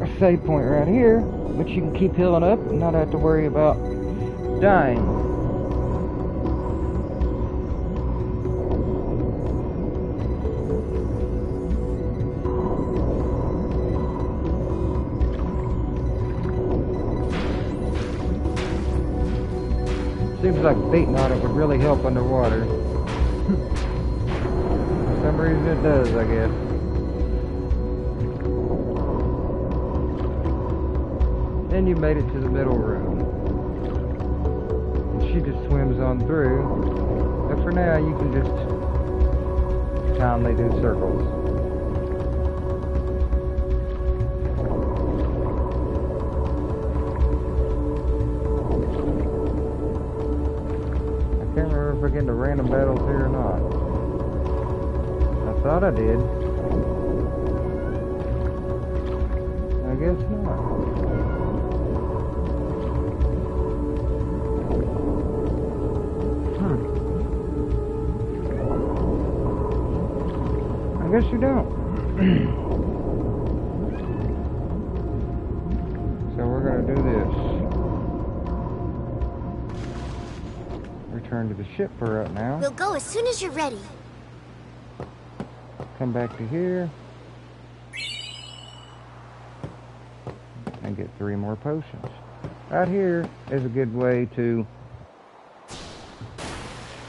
a save point right here, which you can keep healing up and not have to worry about dying. Seems like beating on it would really help underwater. For some reason it does, I guess. And you made it to the middle room. And she just swims on through. But for now, you can just calmly do circles. I can't remember if I get into random battles here or not. I thought I did. I guess not. I guess you don't. So we're going to do this. Return to the ship for right now. We'll go as soon as you're ready. Come back to here. And get 3 more potions. Right here is a good way to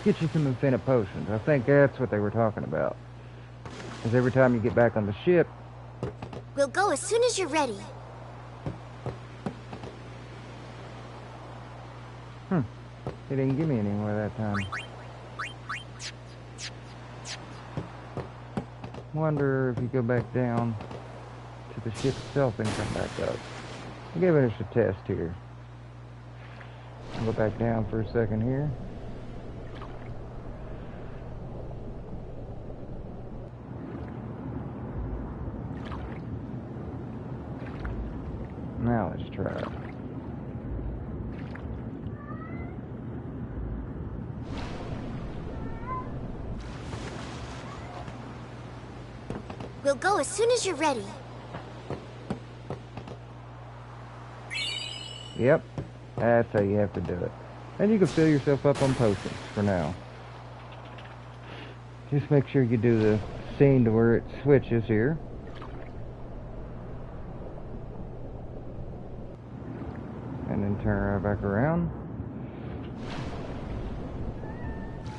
get you some infinite potions. I think that's what they were talking about. Because every time you get back on the ship... We'll go as soon as you're ready. He didn't give me any more that time. Wonder if you go back down to the ship itself and come back up. I'm giving us a test here. I'll go back down for a second here. Now let's try it. We'll go as soon as you're ready. Yep, that's how you have to do it. And you can fill yourself up on potions for now. Just make sure you do the scene to where it switches here. And then turn right back around.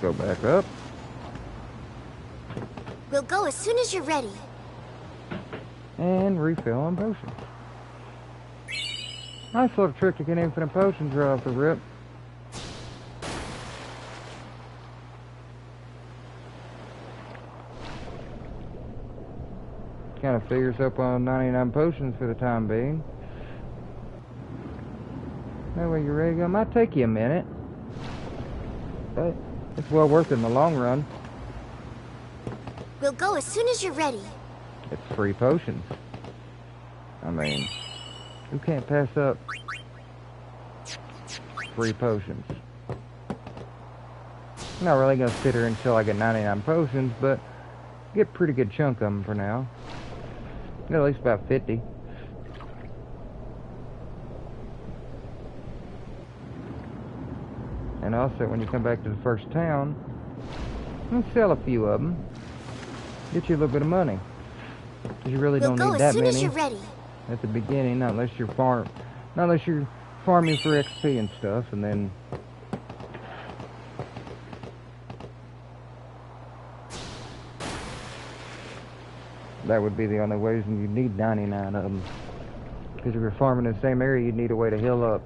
Go back up. We'll go as soon as you're ready. And refill on potions. Nice little trick to get infinite potions right off the rip. Kind of fill yourself on 99 potions for the time being. That way you're ready to go. It might take you a minute, but it's well worth it in the long run. We'll go as soon as you're ready. It's free potions. I mean, who can't pass up free potions? I'm not really going to sit here until I get 99 potions, but get a pretty good chunk of them for now. At least about 50. And also, when you come back to the first town, you can sell a few of them. Get you a little bit of money. Because you really don't need that many at the beginning, not unless you're farming for XP and stuff, and then that would be the only ways, and you'd need 99 of them. Because if you're farming in the same area, you'd need a way to heal up.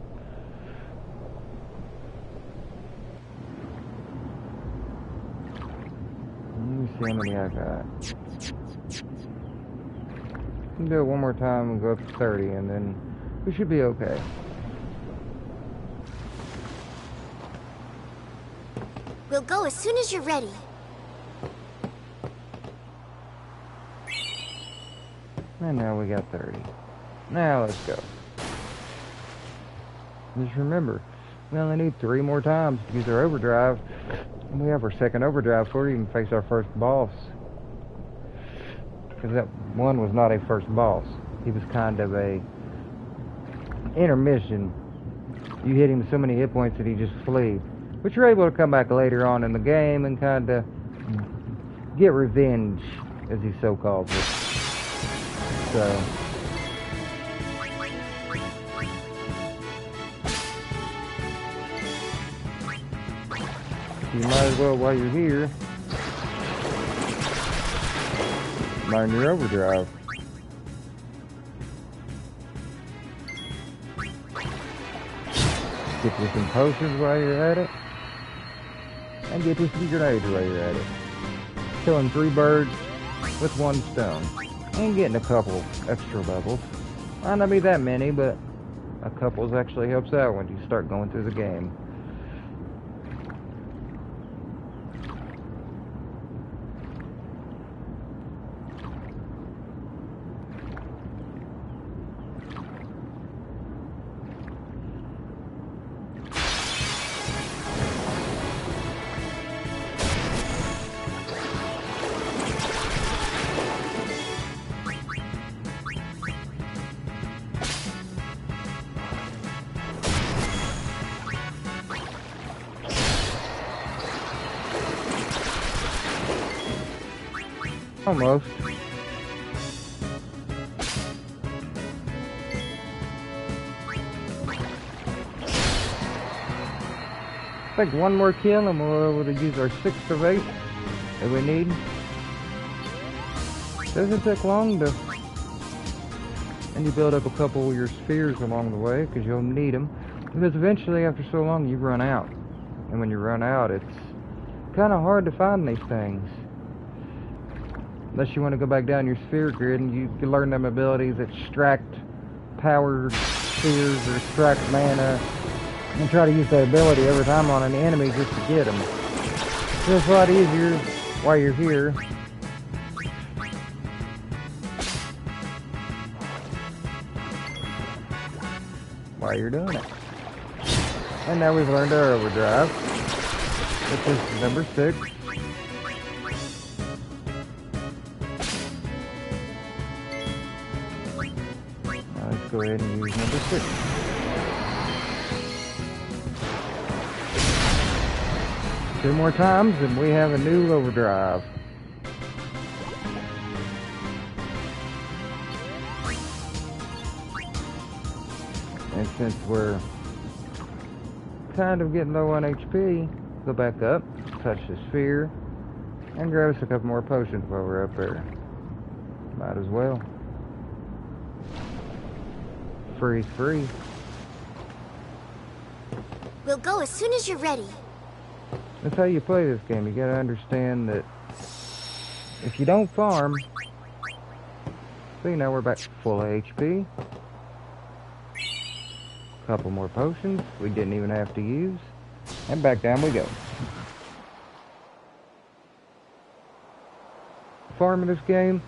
Let me see how many I got. We'll do it one more time and go up to 30, and then we should be okay. We'll go as soon as you're ready. And now we got 30. Now let's go. Just remember, we only need 3 more times to use our overdrive. And we have our second overdrive before we even face our first boss. Because that one was not a first boss. he was kind of a intermission. You hit him with so many hit points that he just flee. But you're able to come back later on in the game and kind of get revenge, as he so calls it. So you might as well, while you're here, learn your overdrive. Get you some potions while you're at it, and get you some grenades while you're at it. Killing 3 birds with 1 stone, and getting a couple extra levels. Might not be that many, but a couple actually helps out when you start going through the game. Almost. I think one more kill and we'll be able to use our 6th of 8 that we need. Doesn't take long to... And you build up a couple of your spheres along the way, because you'll need them. Because eventually, after so long, you run out. And when you run out, it's kind of hard to find these things. Unless you want to go back down your sphere grid and you can learn them abilities, extract power spheres or extract mana, and try to use that ability every time on an enemy just to get them. So it's a lot easier while you're here. While you're doing it. And now we've learned our overdrive, which is number 6. Go ahead and use number 6. Two more times and we have a new overdrive. And since we're kind of getting low on HP, go back up, touch the sphere, and grab us a couple more potions while we're up there. Might as well. Freeze free. We'll go as soon as you're ready. That's how you play this game. You gotta understand that if you don't farm... See, now we're back full of HP. Couple more potions we didn't even have to use. And back down we go. Farming this game,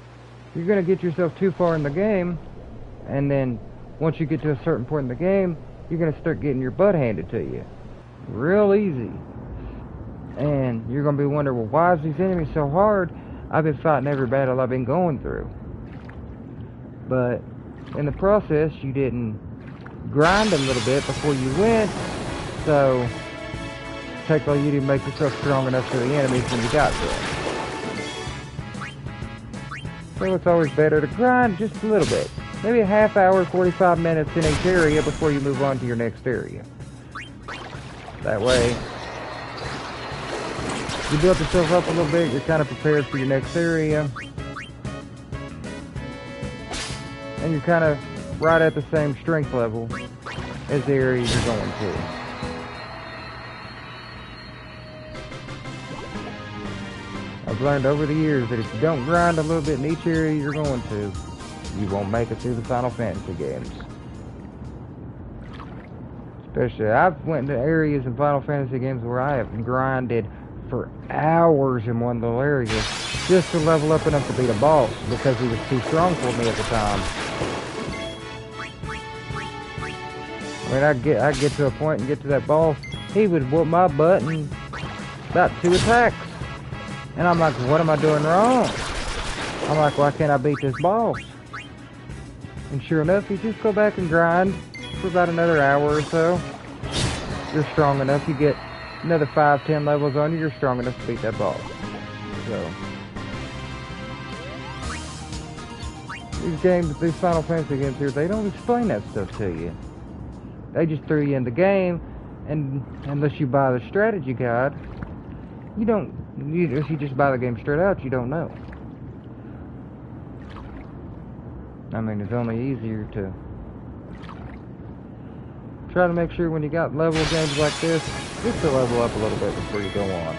you're gonna get yourself too far in the game, and then once you get to a certain point in the game, you're going to start getting your butt handed to you. Real easy. And you're going to be wondering, well, why is these enemies so hard? I've been fighting every battle I've been going through. But in the process, you didn't grind a little bit before you went. So, technically you didn't make yourself strong enough for the enemies when you got there. So it's always better to grind just a little bit. Maybe a half hour, 45 minutes in each area before you move on to your next area. That way, you build yourself up a little bit, you're kind of prepared for your next area. And you're kind of right at the same strength level as the area you're going to. I've learned over the years that if you don't grind a little bit in each area you're going to, you won't make it through the Final Fantasy games. Especially, I've went into areas in Final Fantasy games where I have grinded for hours in one little area just to level up enough to beat a boss because he was too strong for me at the time. I mean, I'd get to a point and get to that boss, he would whoop my butt in about 2 attacks. And I'm like, what am I doing wrong? I'm like, why can't I beat this boss? And sure enough, you just go back and grind for about another hour or so. You're strong enough, you get another 5-10 levels on you, you're strong enough to beat that boss. So, these games, these Final Fantasy games here, they don't explain that stuff to you. They just throw you in the game, and unless you buy the strategy guide, if you just buy the game straight out, you don't know. I mean, it's only easier to try to make sure when you got level games like this, just to level up a little bit before you go on.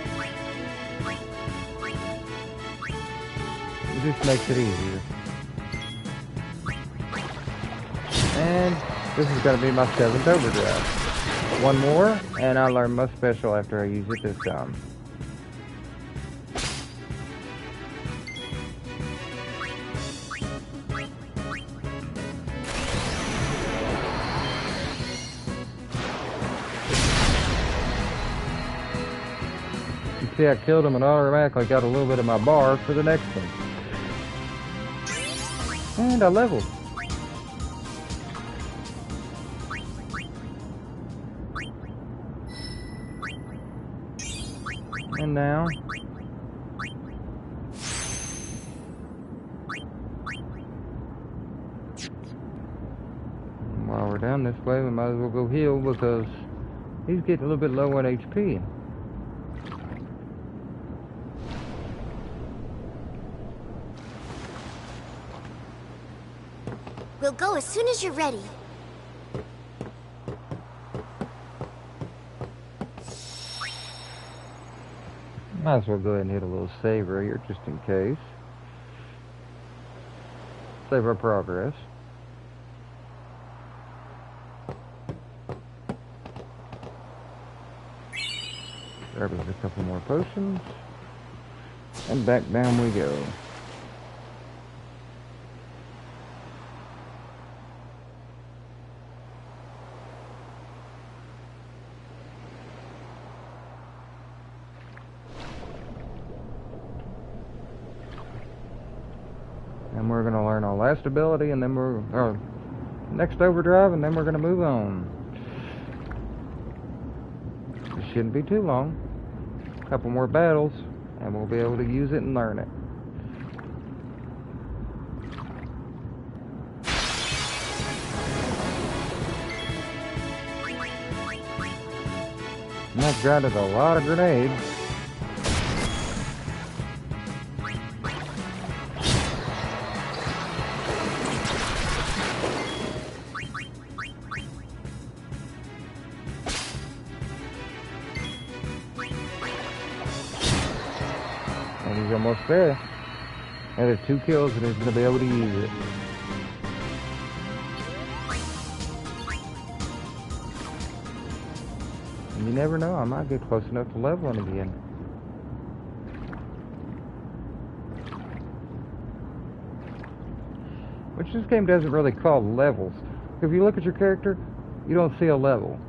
It just makes it easier. And this is going to be my 7th overdrive. One more, and I learn my special after I use it this time. See, I killed him and automatically got a little bit of my bar for the next one. And I leveled. And now, while we're down this way, we might as well go heal because he's getting a little bit low on HP. We'll go as soon as you're ready. Might as well go ahead and hit a little save right here just in case. Save our progress. Grab us a couple more potions. And back down we go. And we're going to learn our last ability, and then our next overdrive, and then we're going to move on. It shouldn't be too long. A couple more battles, and we'll be able to use it and learn it. And I've grinded a lot of grenades. And he's almost there. Another 2 kills and he's going to be able to use it. And you never know, I might get close enough to leveling again. Which this game doesn't really call levels. If you look at your character, you don't see a level.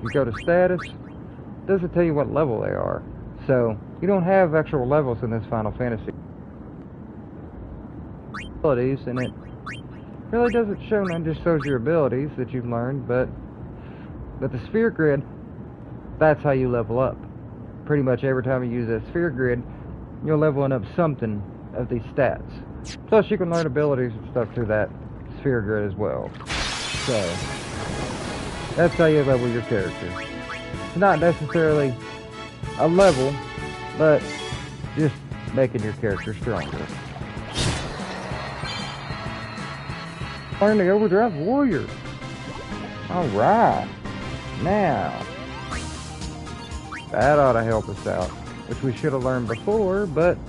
You go to status, it doesn't tell you what level they are. So, you don't have actual levels in this Final Fantasy. Abilities, and it really doesn't show, none, just shows your abilities that you've learned, but the sphere grid, that's how you level up. Pretty much every time you use that sphere grid, you're leveling up something of these stats. Plus you can learn abilities and stuff through that sphere grid as well. So, that's how you level your character. It's not necessarily a level, but just making your character stronger. Learn the Overdrive Warrior. Alright. Now, that ought to help us out, which we should have learned before, but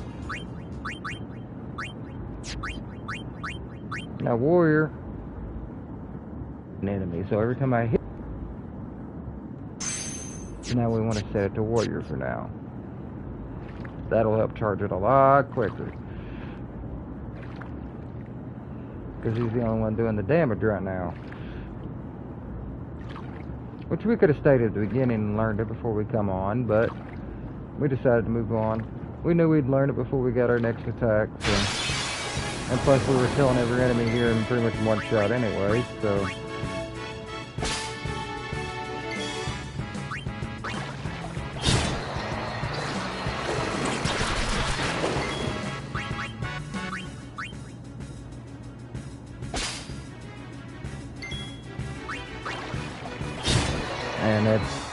now Warrior, an enemy, so every time I hit, now we want to set it to Warrior for now. That'll help charge it a lot quicker. Because he's the only one doing the damage right now. Which we could have stayed at the beginning and learned it before we come on, but we decided to move on. We knew we'd learn it before we got our next attack, so And plus we were killing every enemy here in pretty much one shot anyway, so... And it's...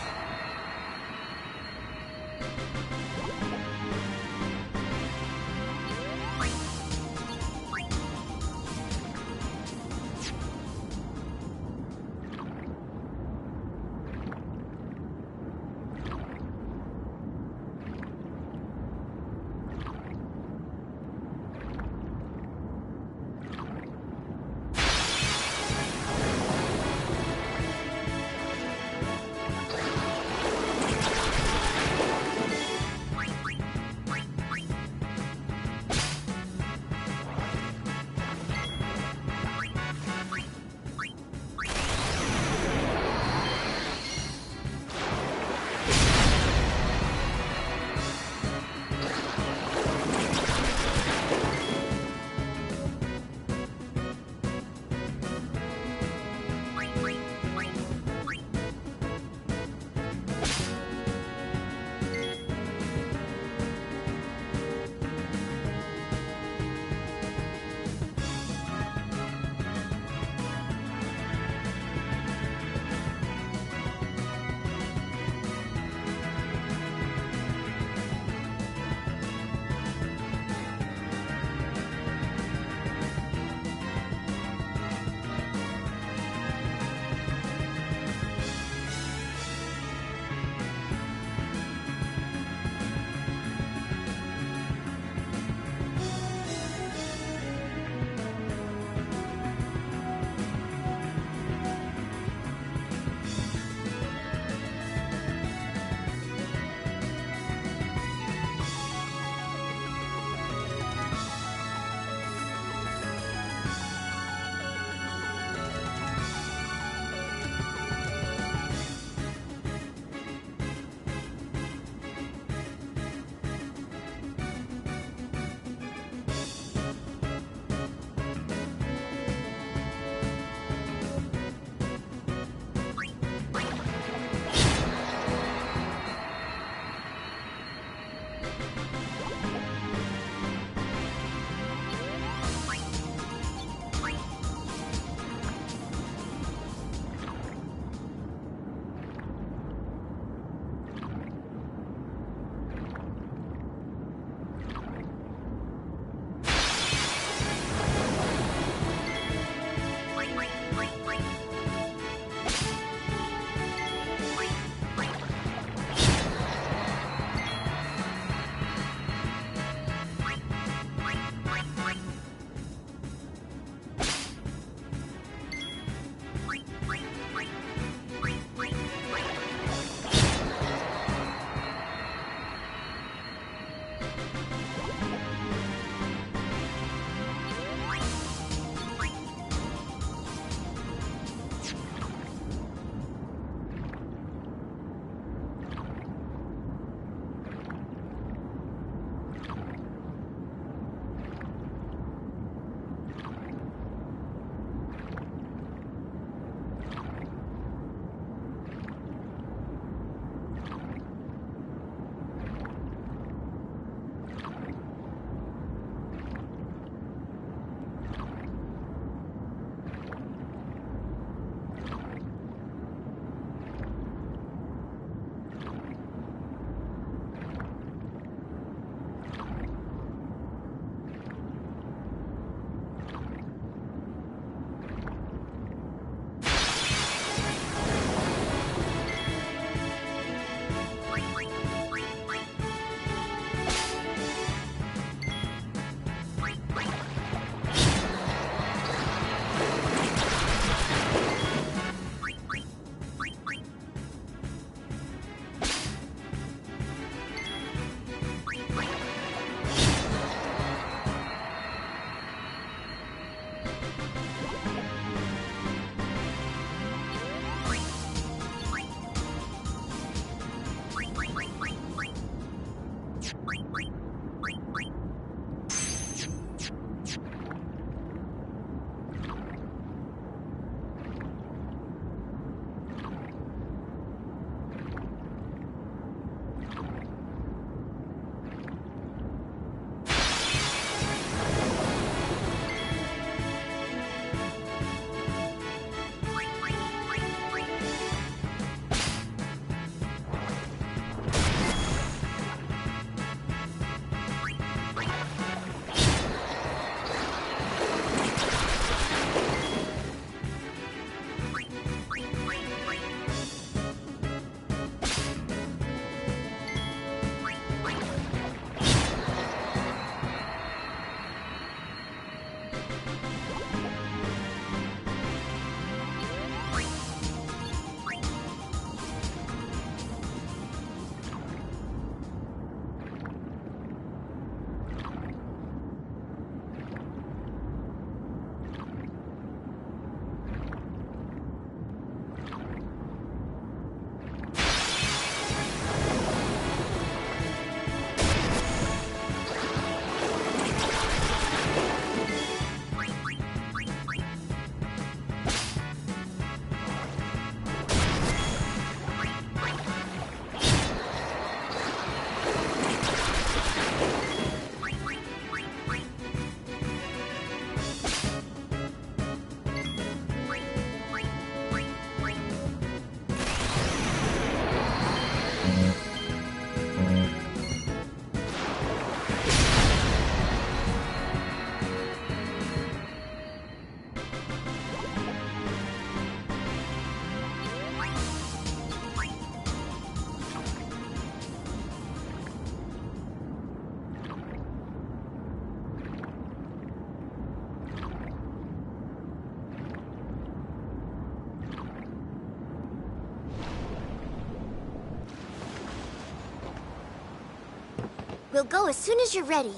We'll go as soon as you're ready.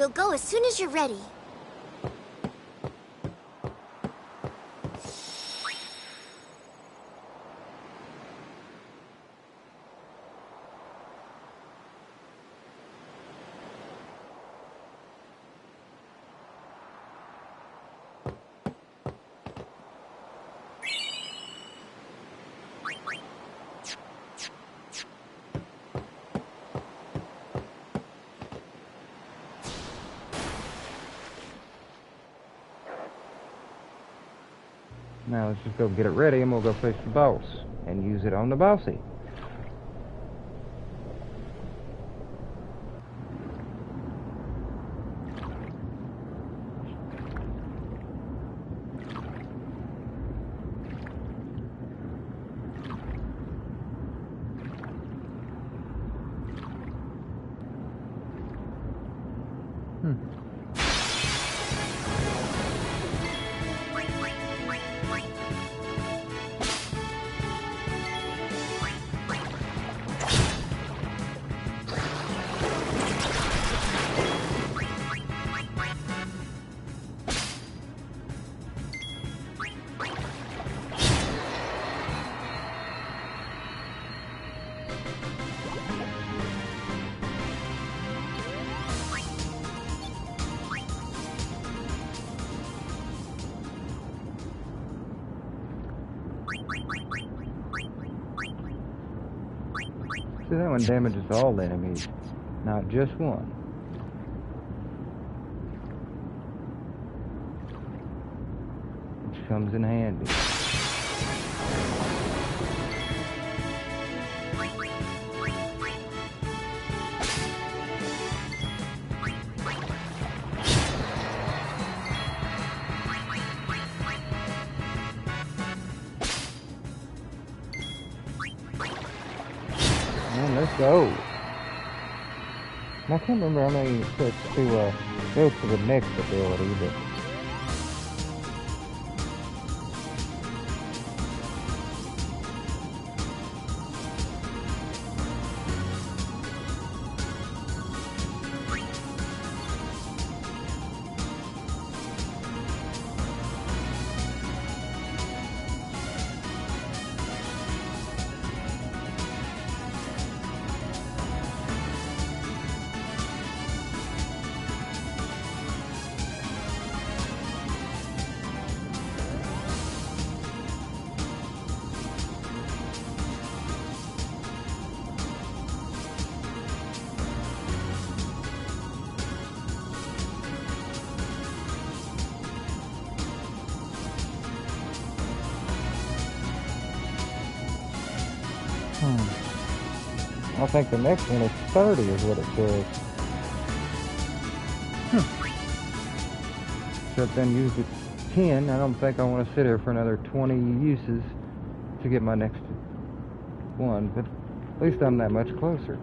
We'll go as soon as you're ready. Now let's just go get it ready and we'll go face the boss and use it on the bossy. See, that one damages all enemies, not just one. Which comes in handy. Let's go. And I can't remember how many it took to go to the next ability, but I think the next one is 30 is what it says. Except then use it 10. I don't think I want to sit here for another 20 uses to get my next one, but at least I'm that much closer.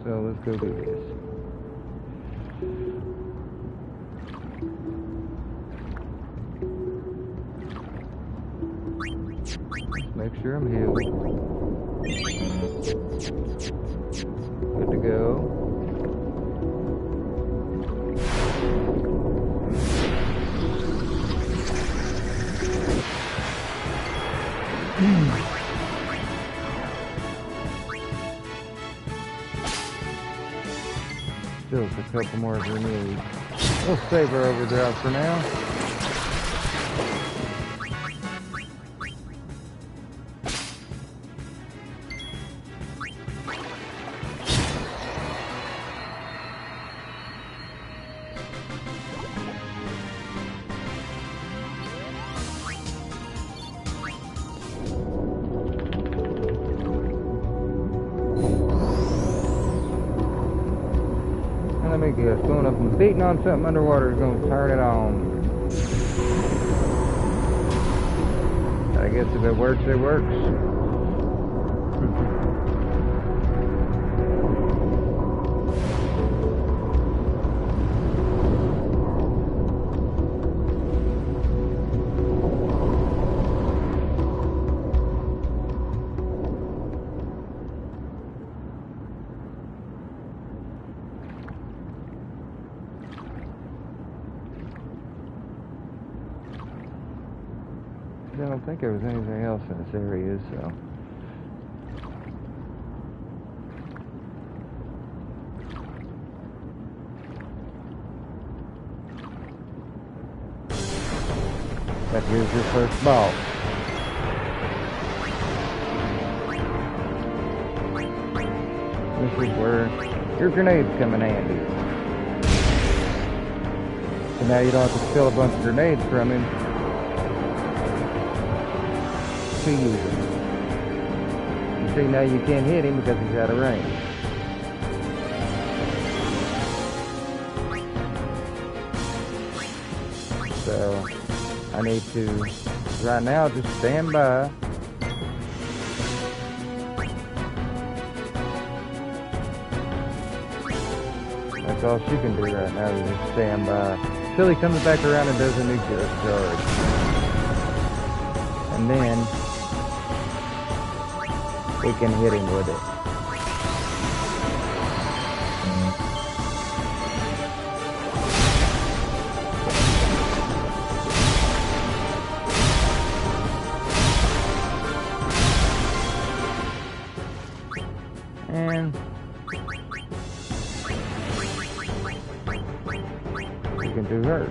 So let's go do this. Make sure I'm healed. Good to go. Still a couple more grenades. We'll save our overdrive for now. Let me guess, going up and beating on something underwater is going to turn it on. I guess if it works, it works. I don't think there was anything else in this area, so. But here's your first boss. This is where your grenades come in handy. So now you don't have to steal a bunch of grenades from him. To use him. You see, now you can't hit him because he's out of range. So I need to right now just stand by. That's all she can do right now is just stand by till he comes back around and does a nuclear charge. And then we can hit him with it. And we can do hers.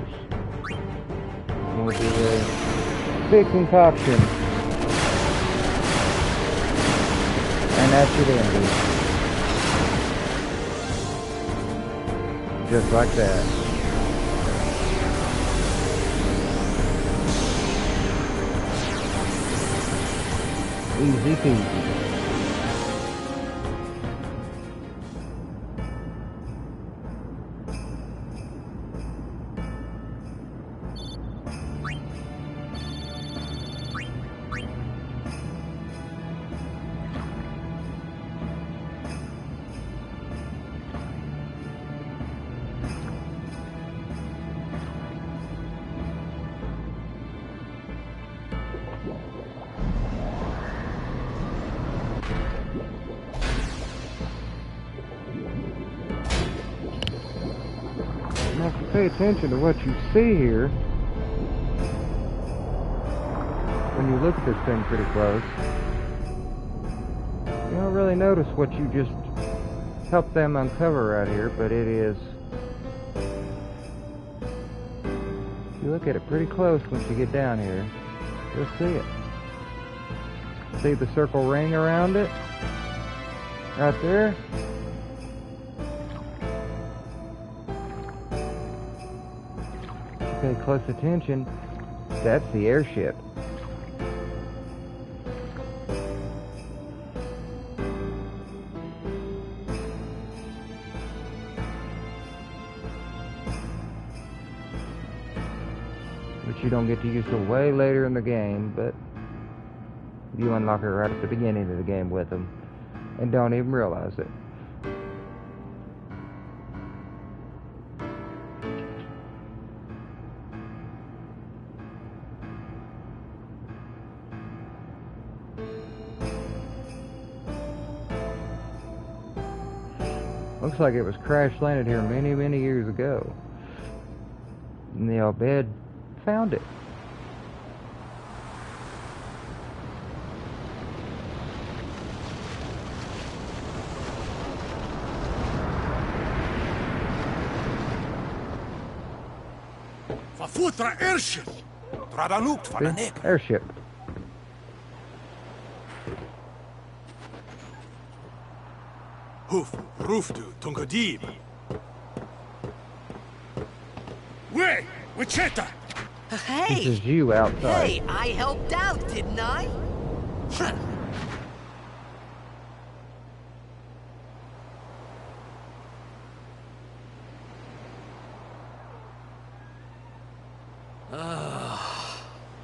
We'll do a big concoction. that should end it. Just like that. Easy peasy. You have to pay attention to what you see here when you look at this thing pretty close. You don't really notice what you just helped them uncover right here, but it is... If you look at it pretty close once you get down here, you'll see it. See the circle ring around it? Right there? Pay close attention, that's the airship. Which you don't get to use till way later in the game, but you unlock it right at the beginning of the game with them and don't even realize it. Looks like it was crash landed here many, many years ago. And the old bed found it. Verfutra airship! Tradanuk van een nek. Airship. Hoof, roofdu, tungadib. Wait, Wichita! Hey! This is you outside. Hey, I helped out, didn't I?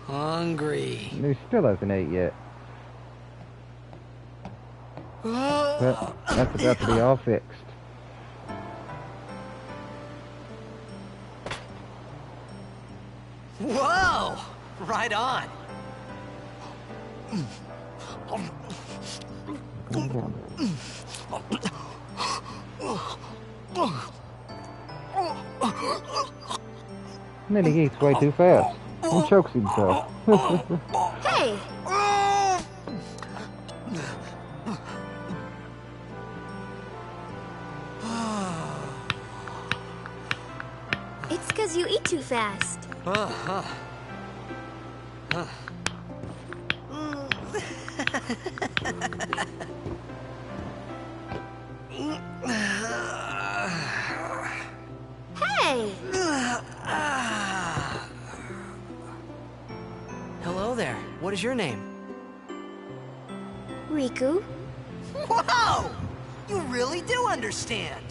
Hungry. He still hasn't ate yet. But that's about to be all fixed. Whoa! Right on. And then he eats way too fast and chokes himself. Hey! It's because you eat too fast. Hey! Hello there. What is your name? Riku? Whoa! You really do understand.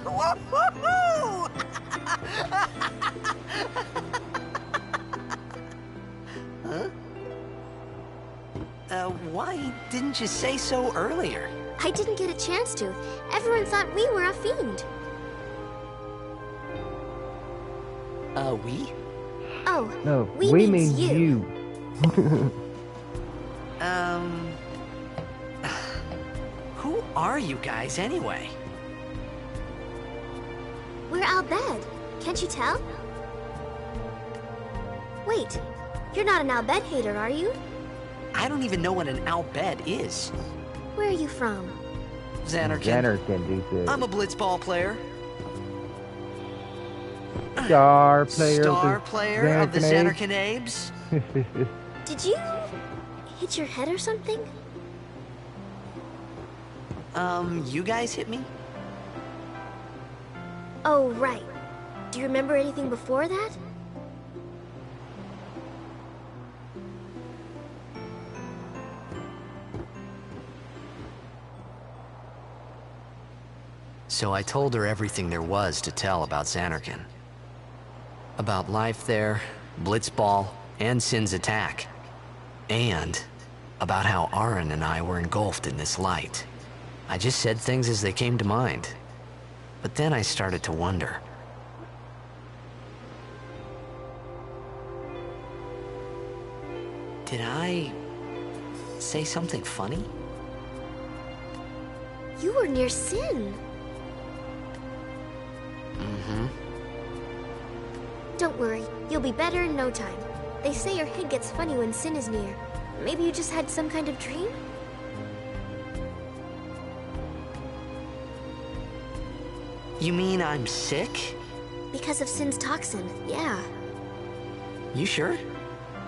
Woo-hoo-hoo! Huh? Why didn't you say so earlier? I didn't get a chance to. Everyone thought we were a fiend. We? Oh, No, we we means mean you. you. Who are you guys anyway? We're Al-Bed. Can't you tell? Wait, you're not an Al-Bed hater, are you? I don't even know what an Al-Bed is. Where are you from? Xanarkin. Xanarkin, he said. I'm a blitzball player. Star player Star of the player of the Xanarkin Xanarkin Abes. Did you hit your head or something? You guys hit me? Oh, right. Do you remember anything before that? So I told her everything there was to tell about Xanarkand. About life there, Blitzball, and Sin's attack. And about how Aaron and I were engulfed in this light. I just said things as they came to mind. But then I started to wonder. Did I say something funny? You were near Sin. Mm-hmm. Don't worry, you'll be better in no time. They say your head gets funny when Sin is near. Maybe you just had some kind of dream? You mean I'm sick? Because of Sin's toxin, yeah. You sure?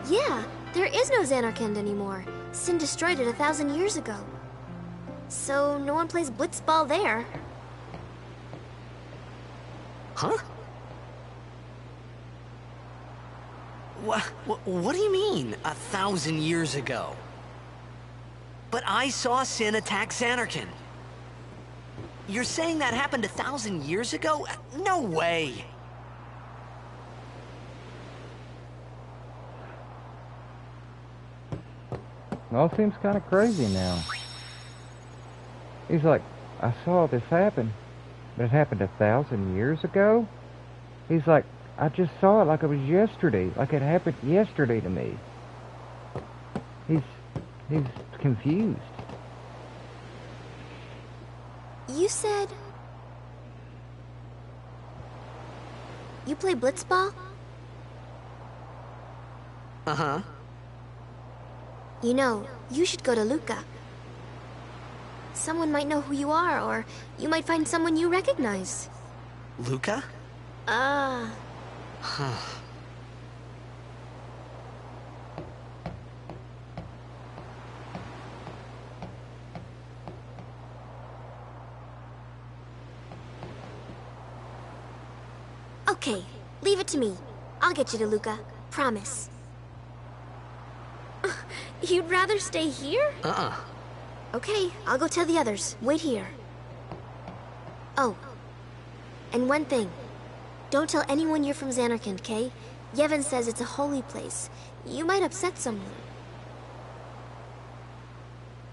Yeah, there is no Xanarkand anymore. Sin destroyed it 1,000 years ago. So no one plays Blitzball there. Huh? What do you mean, 1,000 years ago? But I saw Sin attack Xanarkand. You're saying that happened 1,000 years ago? No way! It all seems kind of crazy now. He's like, I saw this happen, but it happened 1,000 years ago? He's like, I just saw it like it was yesterday, like it happened yesterday to me. He's confused. You said... You play Blitzball? Uh-huh. You know, you should go to Luca. Someone might know who you are, or you might find someone you recognize. Luca? Huh. Okay, leave it to me. I'll get you to Luca. Promise. You'd rather stay here? Uh-uh. Okay, I'll go tell the others. Wait here. Oh, and one thing. Don't tell anyone you're from Xanarkand, okay? Yevon says it's a holy place. You might upset someone.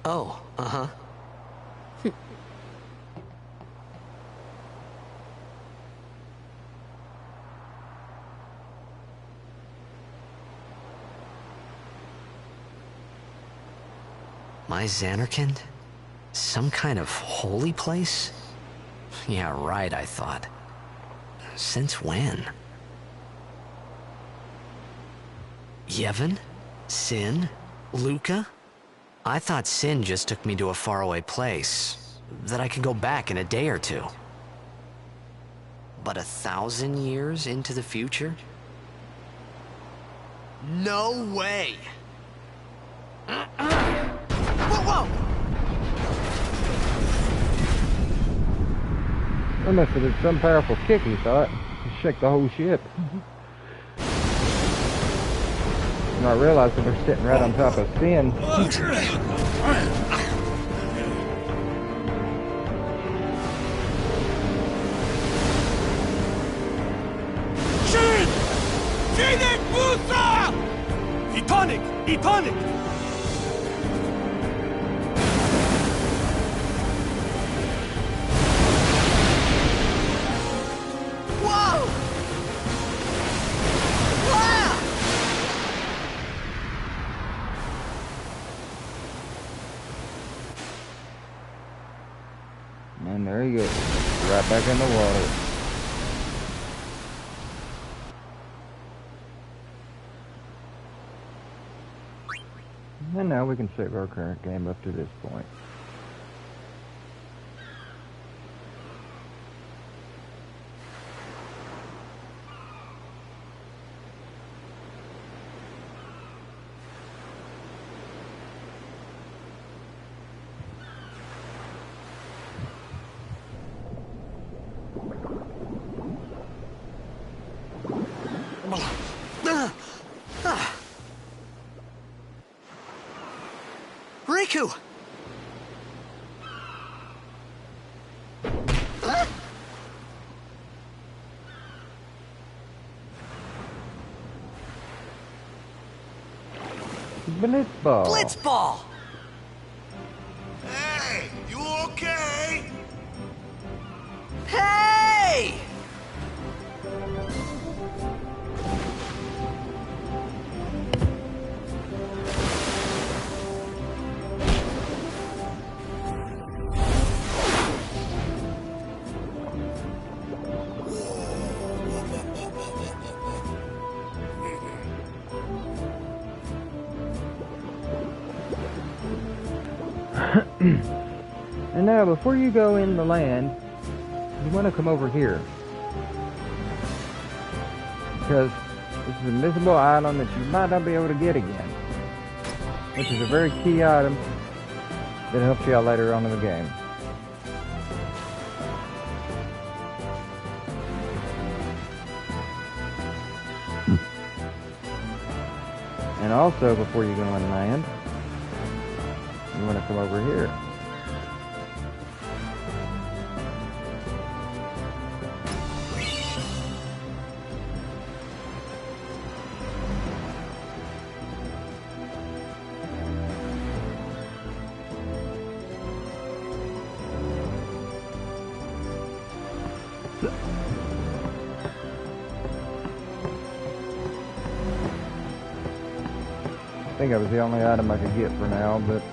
Oh, uh-huh. My Xanarkand? Some kind of holy place? Yeah, right, I thought. Since when? Yevon? Sin? Luca? I thought Sin just took me to a faraway place, that I could go back in a day or two. But 1,000 years into the future? No way! Whoa! I must have been some powerful kick, he thought. To shake the whole ship. And I realized that we're sitting right on top of Sin. Shin! Shin Musa! Etonic! Etonic! Whoa! Wow! And there he goes. Right back in the water. And now we can save our current game up to this point. Blitzball. Blitzball! Hey, you okay? Hey! And now, before you go in the land, you want to come over here. Because this is a missable item that you might not be able to get again. Which is a very key item that helps you out later on in the game. And also, before you go in land, you want to come over here. I think that was the only item I could get for now, but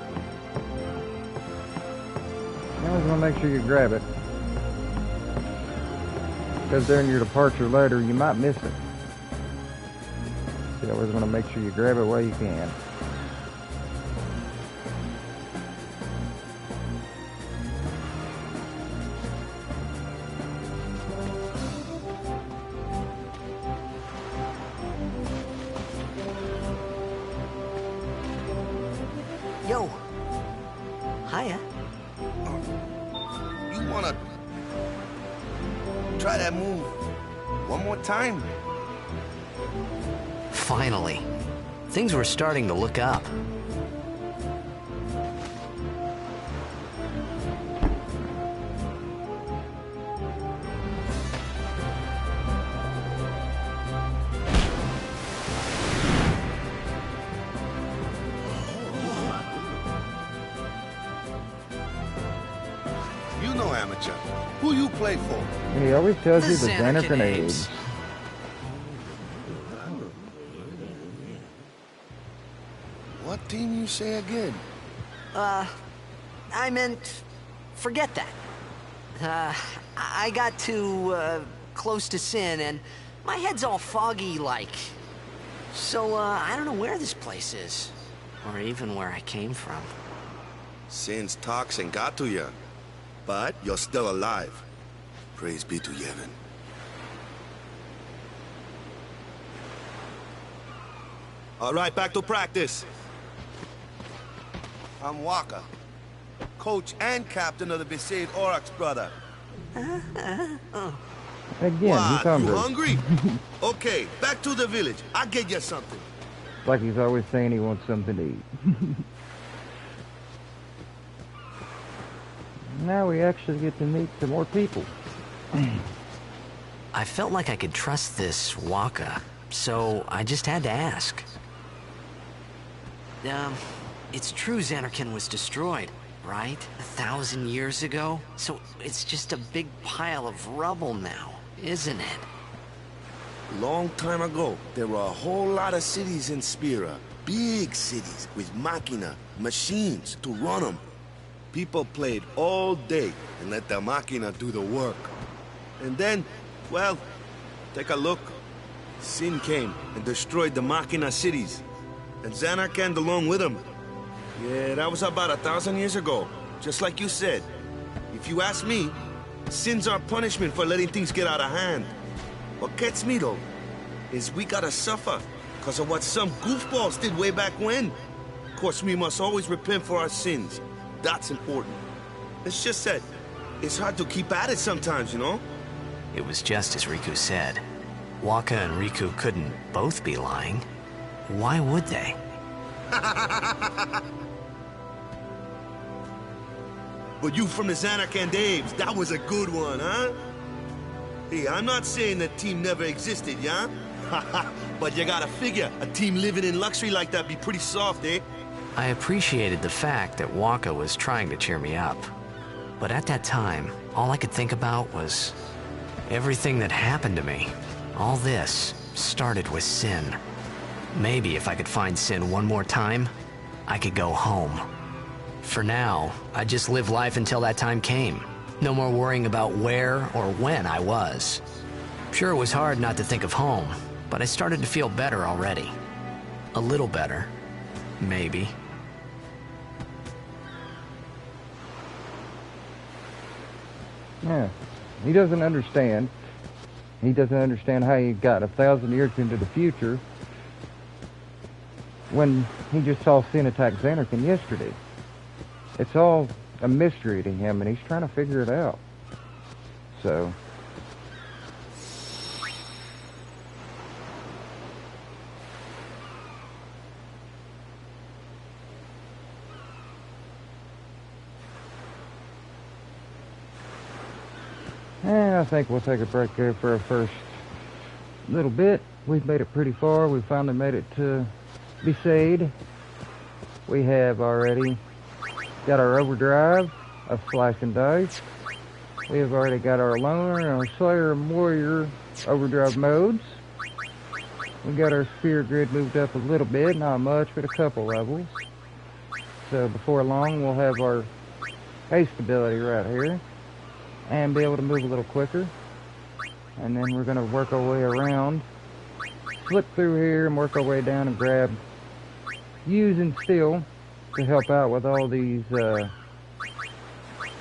you always want to make sure you grab it, because during your departure later you might miss it. So you always want to make sure you grab it while you can. Yo. Hiya. You wanna try that move one more time? Finally. Things were starting to look up. You know, amateur. Who you play for? And he always tells you the Xanarcan Xanarcan apes. age. What team you say again? I meant, forget that. I got too, close to Sin, and my head's all foggy like. So, I don't know where this place is. Or even where I came from. Sin's toxin got to you. But you're still alive. Praise be to Yevon. All right, back to practice. I'm Waka, coach and captain of the Besaid Aurochs, brother. Again, What, he's hungry. you hungry? Okay, back to the village. I'll get you something. It's like he's always saying he wants something to eat. Now we actually get to meet some more people. I felt like I could trust this Waka, so I just had to ask. It's true Xanarcan was destroyed, right? 1,000 years ago? So it's just a big pile of rubble now, isn't it? Long time ago, there were a whole lot of cities in Spira. Big cities with machina, machines to run them. People played all day and let the machina do the work. And then, well, take a look. Sin came and destroyed the machina cities. And Xanarcan along with him. Yeah, that was about 1,000 years ago. Just like you said. If you ask me, Sin's our punishment for letting things get out of hand. What gets me, though, is we gotta suffer because of what some goofballs did way back when. Of course, we must always repent for our sins. That's important. It's just that it's hard to keep at it sometimes, you know? It was just as Riku said. Waka and Riku couldn't both be lying. Why would they? But you from the Xanarcan Daves, that was a good one, huh? Hey, I'm not saying that team never existed, yeah? But you gotta figure, a team living in luxury like that be pretty soft, eh? I appreciated the fact that Waka was trying to cheer me up. But at that time, all I could think about was everything that happened to me. All this started with Sin. Maybe if I could find Sin one more time, I could go home. For now, I just live life until that time came. No more worrying about where or when I was. Sure, it was hard not to think of home, but I started to feel better already. A little better. Maybe. Yeah, he doesn't understand. He doesn't understand how he got 1,000 years into the future when he just saw Sin attack Xanarkand yesterday. It's all a mystery to him, and he's trying to figure it out. So... and I think we'll take a break here for our first little bit. We've made it pretty far. We finally made it to Besaid. We have already got our overdrive of Slice and Dice. We have already got our Loner and our Slayer and Warrior overdrive modes. We got our sphere grid moved up a little bit, not much, but a couple levels. So before long, we'll have our haste ability right here and be able to move a little quicker. And then we're going to work our way around, slip through here and work our way down and grab using steel to help out with all these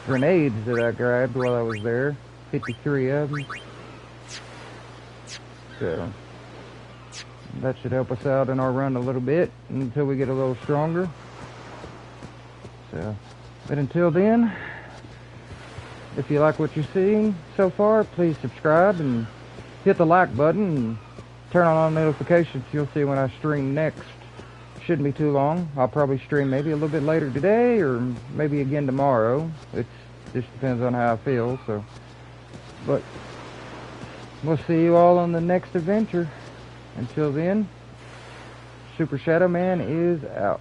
grenades that I grabbed while I was there. 53 of them. So that should help us out in our run a little bit until we get a little stronger. So, but until then, if you like what you're seeing so far, please subscribe and hit the like button and turn on notifications. You'll see when I stream next. Shouldn't be too long. I'll probably stream maybe a little bit later today or maybe again tomorrow. It just depends on how I feel. So, but we'll see you all on the next adventure. Until then, Super Shadow Man is out.